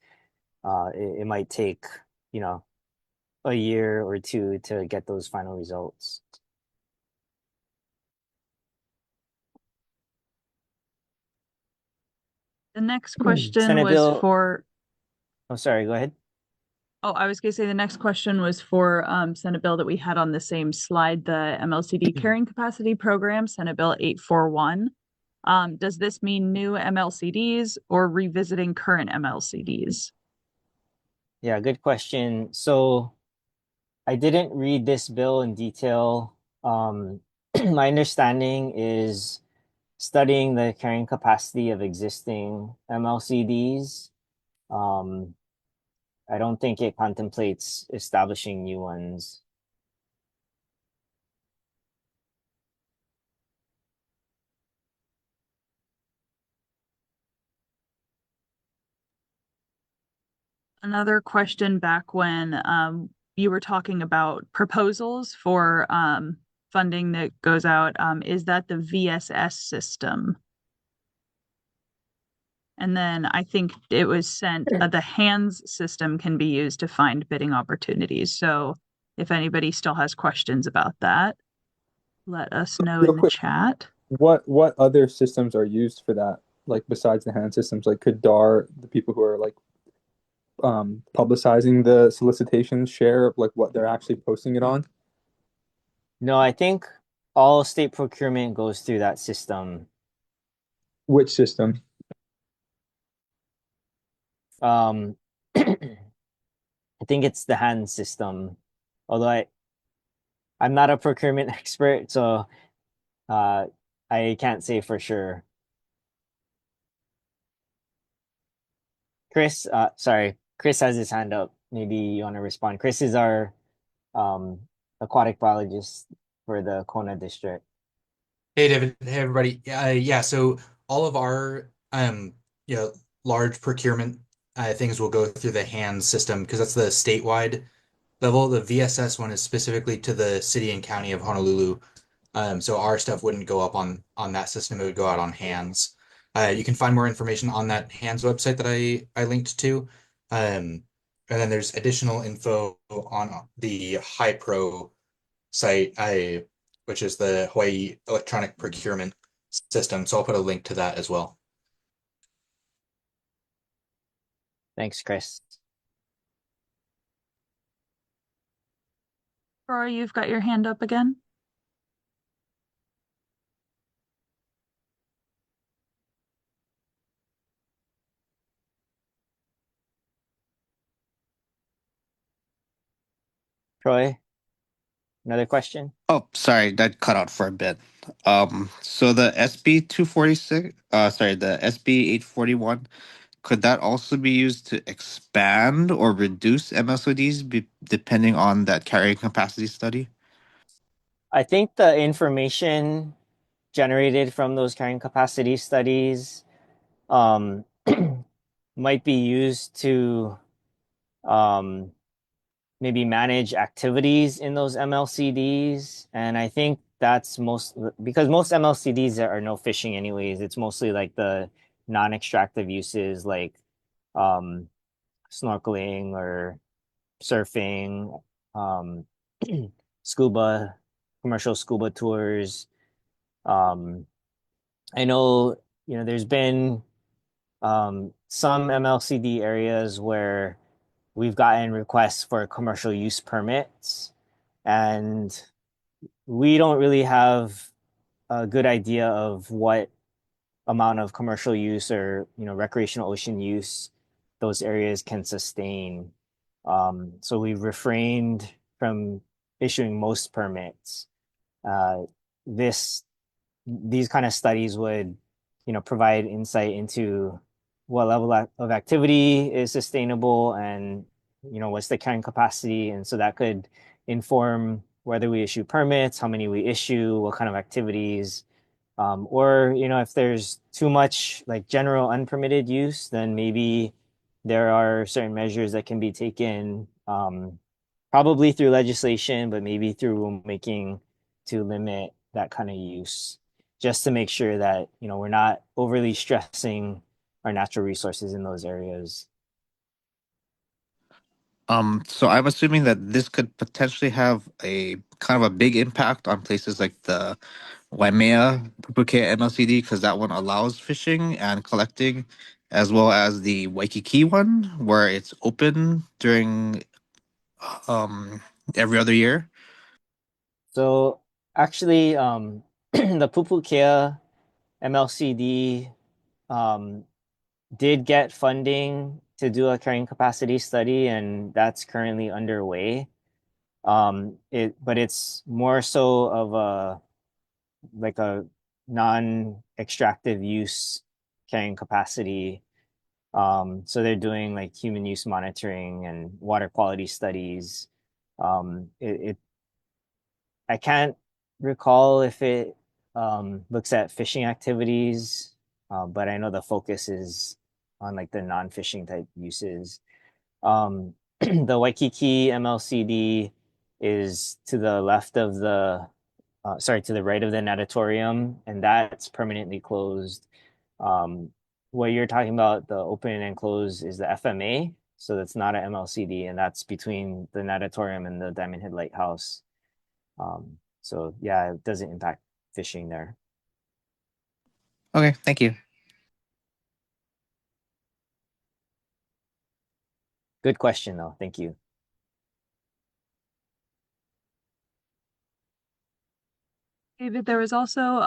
It might take, a year or two to get those final results. The next question Senate was Bill. for, Oh, sorry, go ahead. oh, I was going to say the next question was for Senate Bill that we had on the same slide, the MLCD carrying capacity program, Senate Bill 841. Does this mean new MLCDs or revisiting current MLCDs? Yeah, good question. So I didn't read this bill in detail. My understanding is studying the carrying capacity of existing MLCDs. I don't think it contemplates establishing new ones. Another question back when you were talking about proposals for funding that goes out, is that the VSS system? And then I think it was sent, the hands system can be used to find bidding opportunities. So if anybody still has questions about that, let us know Real in the quick, chat. what other systems are used for that? Like besides the hand systems, like could DAR, the people who are like publicizing the solicitations, share like what they're actually posting it on? No, I think all state procurement goes through that system. Which system? I think it's the hand system. Although I'm not a procurement expert, so I can't say for sure. Chris, sorry, Chris has his hand up. Maybe you want to respond. Chris is our aquatic biologist for the Kona district. Hey David, hey everybody. Yeah, so all of our you know, large procurement things will go through the hands system because that's the statewide level. The VSS one is specifically to the city and county of Honolulu. So our stuff wouldn't go up on that system. It would go out on hands. You can find more information on that hands website that I linked to. And then there's additional info on the HiPro site, which is the Hawaii electronic procurement system. So I'll put a link to that as well. Thanks, Chris. Rory, you've got your hand up again. Troy, another question? Oh, sorry, that cut out for a bit. So the SB 246, the SB 841, could that also be used to expand or reduce MSODs depending on that carrying capacity study? I think the information generated from those carrying capacity studies um, might be used to um, maybe manage activities in those MLCDs. And I think that's because most MLCDs are no fishing anyways. It's mostly like the non-extractive uses like um, snorkeling or surfing, um, scuba, commercial scuba tours. Um, I know, there's been some MLCD areas where we've gotten requests for commercial use permits, and we don't really have a good idea of what amount of commercial use or recreational ocean use those areas can sustain. So we've refrained from issuing most permits. Uh, this these kind of studies would, provide insight into what level of activity is sustainable and, what's the carrying capacity. And so that could inform whether we issue permits, how many we issue, what kind of activities, or, if there's too much like general unpermitted use, then maybe there are certain measures that can be taken, probably through legislation, but maybe through rulemaking to limit that kind of use, just to make sure that, we're not overly stressing our natural resources in those areas. So I'm assuming that this could potentially have a kind of a big impact on places like the Waimea Pupukea MLCD because that one allows fishing and collecting, as well as the Waikiki one where it's open during um every other year. So actually, the Pupukea MLCD um, did get funding to do a carrying capacity study, and that's currently underway. But it's more so of a non-extractive use carrying capacity. So they're doing like human use monitoring and water quality studies. I can't recall if it looks at fishing activities, but I know the focus is on like the non-fishing type uses. The Waikiki MLCD is to the left of to the right of the natatorium, and that's permanently closed. Um, what you're talking about, the open and closed, is the FMA, so that's not an MLCD, and that's between the natatorium and the Diamond Head Lighthouse. So yeah, it doesn't impact fishing there. Okay, thank you. Good question though. Thank you. David, there was also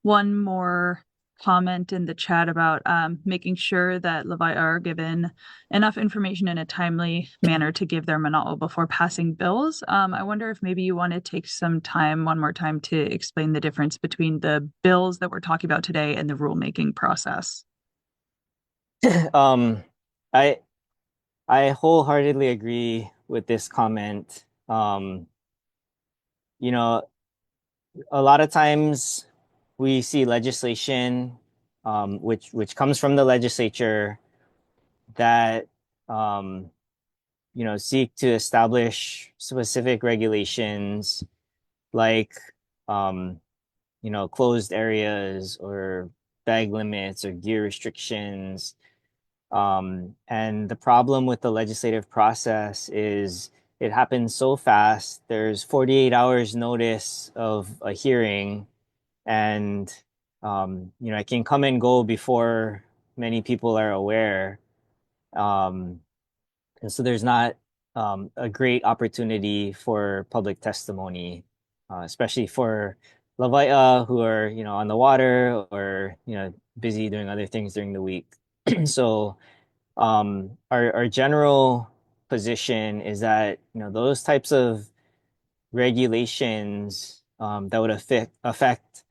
one more comment in the chat about making sure that Levi are given enough information in a timely manner to give their mana'o before passing bills. I wonder if maybe you want to take some time, one more time, to explain the difference between the bills that we're talking about today and the rulemaking process. um, I I wholeheartedly agree with this comment. You know, a lot of times we see legislation, which comes from the legislature that seek to establish specific regulations like closed areas or bag limits or gear restrictions. And the problem with the legislative process is it happens so fast. There's 48 hours notice of a hearing, and it can come and go before many people are aware. And so there's not a great opportunity for public testimony, especially for Lavaia who are, on the water or, busy doing other things during the week. So our general position is that, those types of regulations that would affect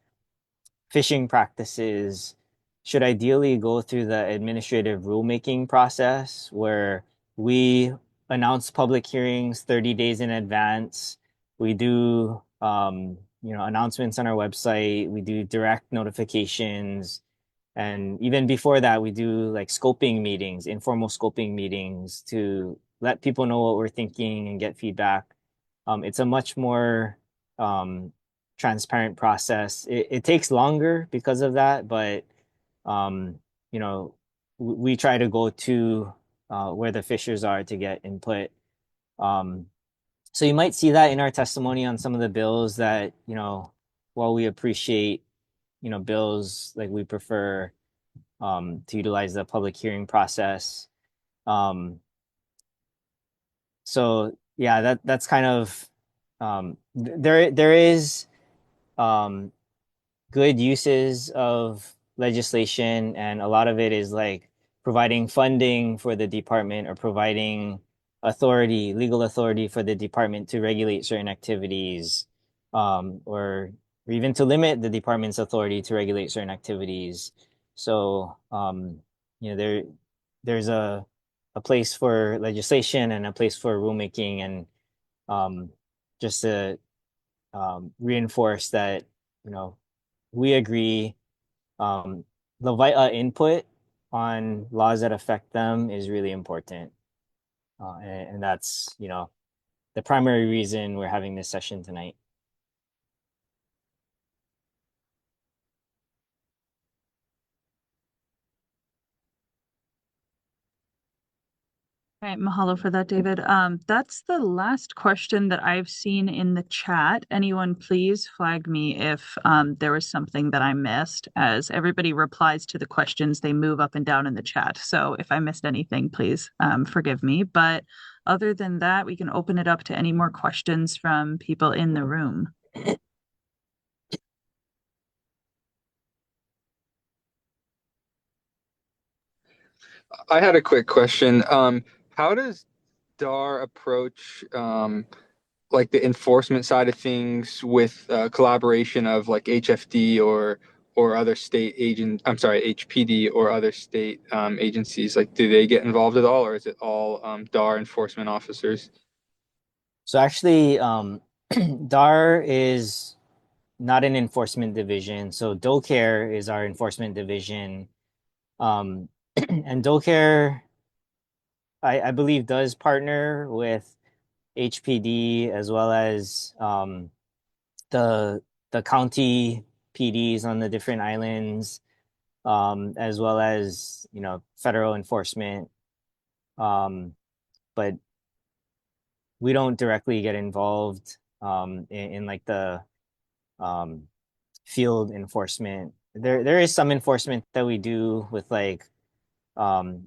fishing practices should ideally go through the administrative rulemaking process where we announce public hearings 30 days in advance. We do, announcements on our website. We do direct notifications. And even before that, we do like scoping meetings, informal scoping meetings to let people know what we're thinking and get feedback. It's a much more transparent process. It takes longer because of that, but um, we try to go to where the fishers are to get input. Um, so you might see that in our testimony on some of the bills that, while we appreciate, bills, like we prefer to utilize the public hearing process. So yeah, that's kind of there is good uses of legislation, and a lot of it is like providing funding for the department or providing legal authority for the department to regulate certain activities, or even to limit the department's authority to regulate certain activities. So, there's a place for legislation and a place for rulemaking, and just to reinforce that, we agree. The VITA input on laws that affect them is really important. And that's, the primary reason we're having this session tonight. All right, mahalo for that, David. That's the last question that I've seen in the chat. Anyone please flag me if there was something that I missed. As everybody replies to the questions, they move up and down in the chat. So if I missed anything, please forgive me. But other than that, we can open it up to any more questions from people in the room. I had a quick question. How does DAR approach like the enforcement side of things with collaboration of like HFD or other state HPD or other state agencies? Like, do they get involved at all, or is it all DAR enforcement officers? So actually, DAR is not an enforcement division. So DoCare is our enforcement division. And DoCare, I believe, does partner with HPD as well as the county PDs on the different islands, as well as federal enforcement. But we don't directly get involved in like the field enforcement. There is some enforcement that we do with like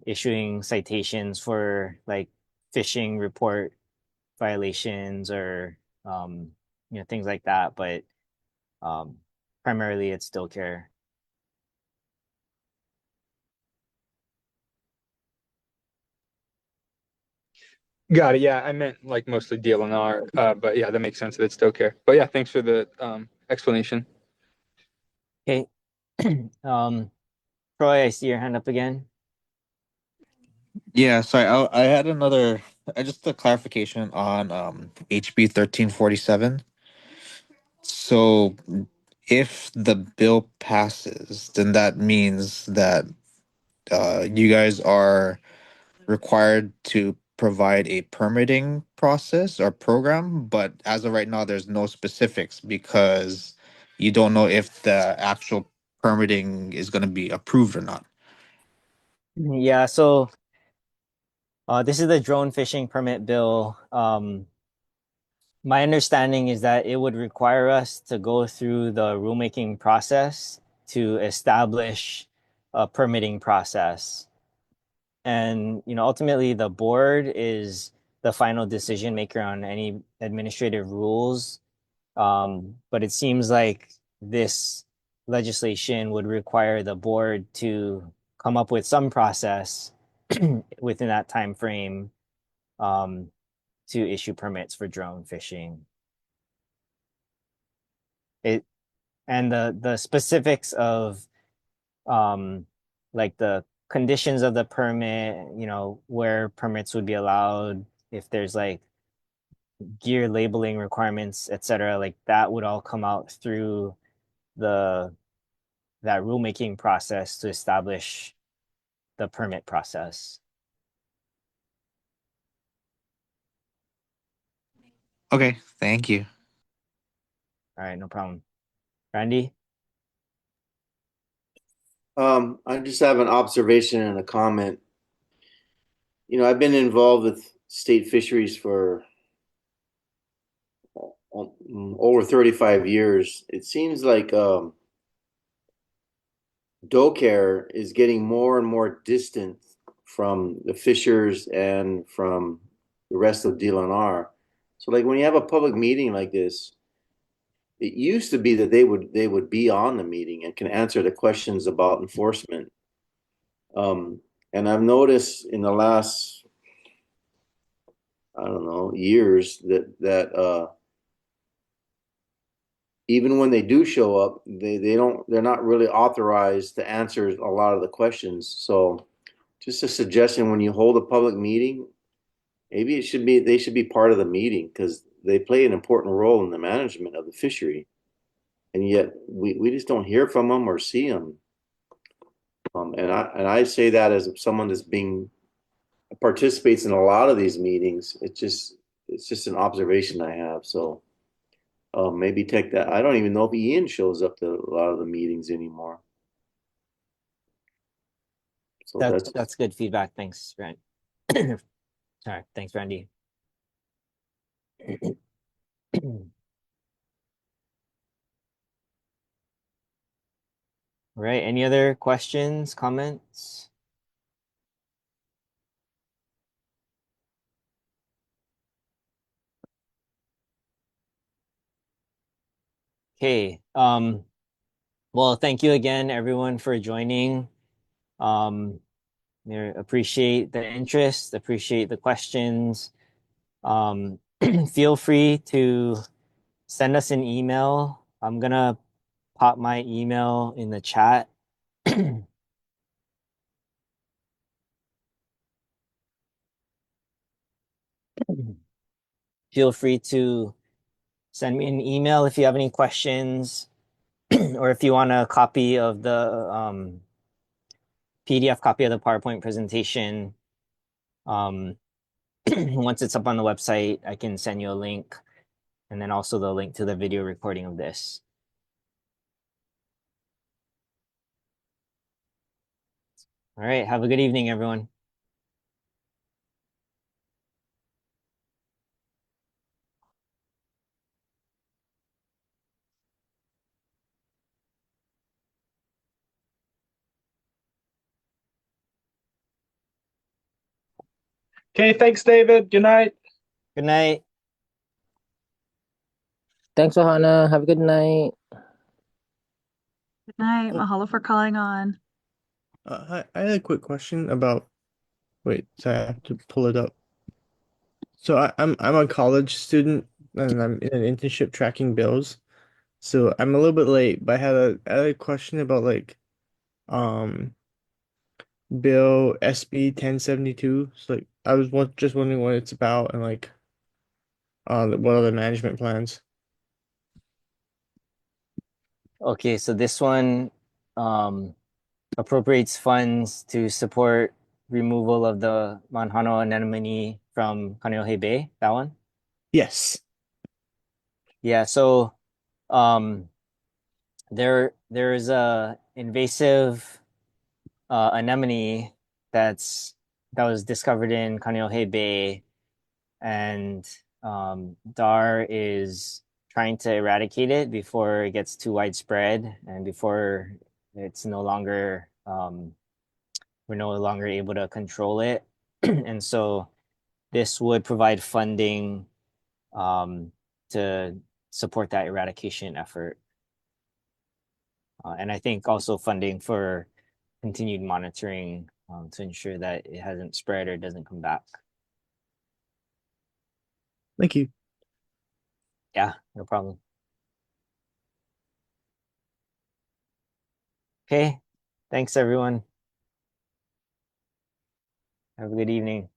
issuing citations for like fishing report violations or things like that, but primarily it's still care. Got it. Yeah, I meant like mostly DLNR, but yeah, that makes sense that it's still care. But yeah, thanks for the explanation. Okay. Troy, I see your hand up again. Yeah, sorry. I had just a clarification on HB 1347. So if the bill passes, then that means that you guys are required to provide a permitting process or program, but as of right now, there's no specifics because you don't know if the actual permitting is going to be approved or not. Yeah, so this is the drone fishing permit bill. My understanding is that it would require us to go through the rulemaking process to establish a permitting process. And, ultimately the board is the final decision maker on any administrative rules. But it seems like this legislation would require the board to come up with some process within that time frame to issue permits for drone fishing. And the specifics of like the conditions of the permit, where permits would be allowed, if there's like gear labeling requirements, etc., like that would all come out through that rulemaking process to establish the permit process. Okay, thank you. All right, no problem. Randy? I just have an observation and a comment. I've been involved with state fisheries for over 35 years. It seems like DoCare is getting more and more distant from the fishers and from the rest of DLNR. So like when you have a public meeting like this, it used to be that they would be on the meeting and can answer the questions about enforcement. And I've noticed in the last, I don't know, years that even when they do show up, they're not really authorized to answer a lot of the questions. So just a suggestion, when you hold a public meeting, maybe they should be part of the meeting, because they play an important role in the management of the fishery. And yet we just don't hear from them or see them. And I say that as someone that's participates in a lot of these meetings. It's just an observation I have. So maybe take that. I don't even know if Ian shows up to a lot of the meetings anymore. So That's good feedback. Thanks, Randy. Sorry, thanks, Randy. All right, any other questions, comments? Okay, well, thank you again, everyone, for joining. Appreciate the interest, appreciate the questions. Feel free to send us an email. I'm gonna pop my email in the chat. Feel free to send me an email if you have any questions, or if you want a copy of the PDF copy of the PowerPoint presentation. Once it's up on the website, I can send you a link, and then also the link to the video recording of this. All right, have a good evening, everyone. Okay, thanks, David. Good night. Good night. Thanks, Ohana. Have a good night. Good night. Mahalo for calling on. I had a quick question about. Wait, sorry, I have to pull it up. So I'm a college student and I'm in an internship tracking bills. So I'm a little bit late, but I had a question about like bill SB 1072. So like I was just wondering what it's about and like what are the management plans? Okay, so this one appropriates funds to support removal of the Manhano anemone from Kaneohe Bay, that one? Yes. Yeah, so there is a invasive anemone that was discovered in Kaneohe Bay, and DAR is trying to eradicate it before it gets too widespread and before it's no longer we're no longer able to control it. And so this would provide funding to support that eradication effort. And I think also funding for continued monitoring to ensure that it hasn't spread or doesn't come back. Thank you. Yeah, no problem. Okay, thanks everyone. Have a good evening.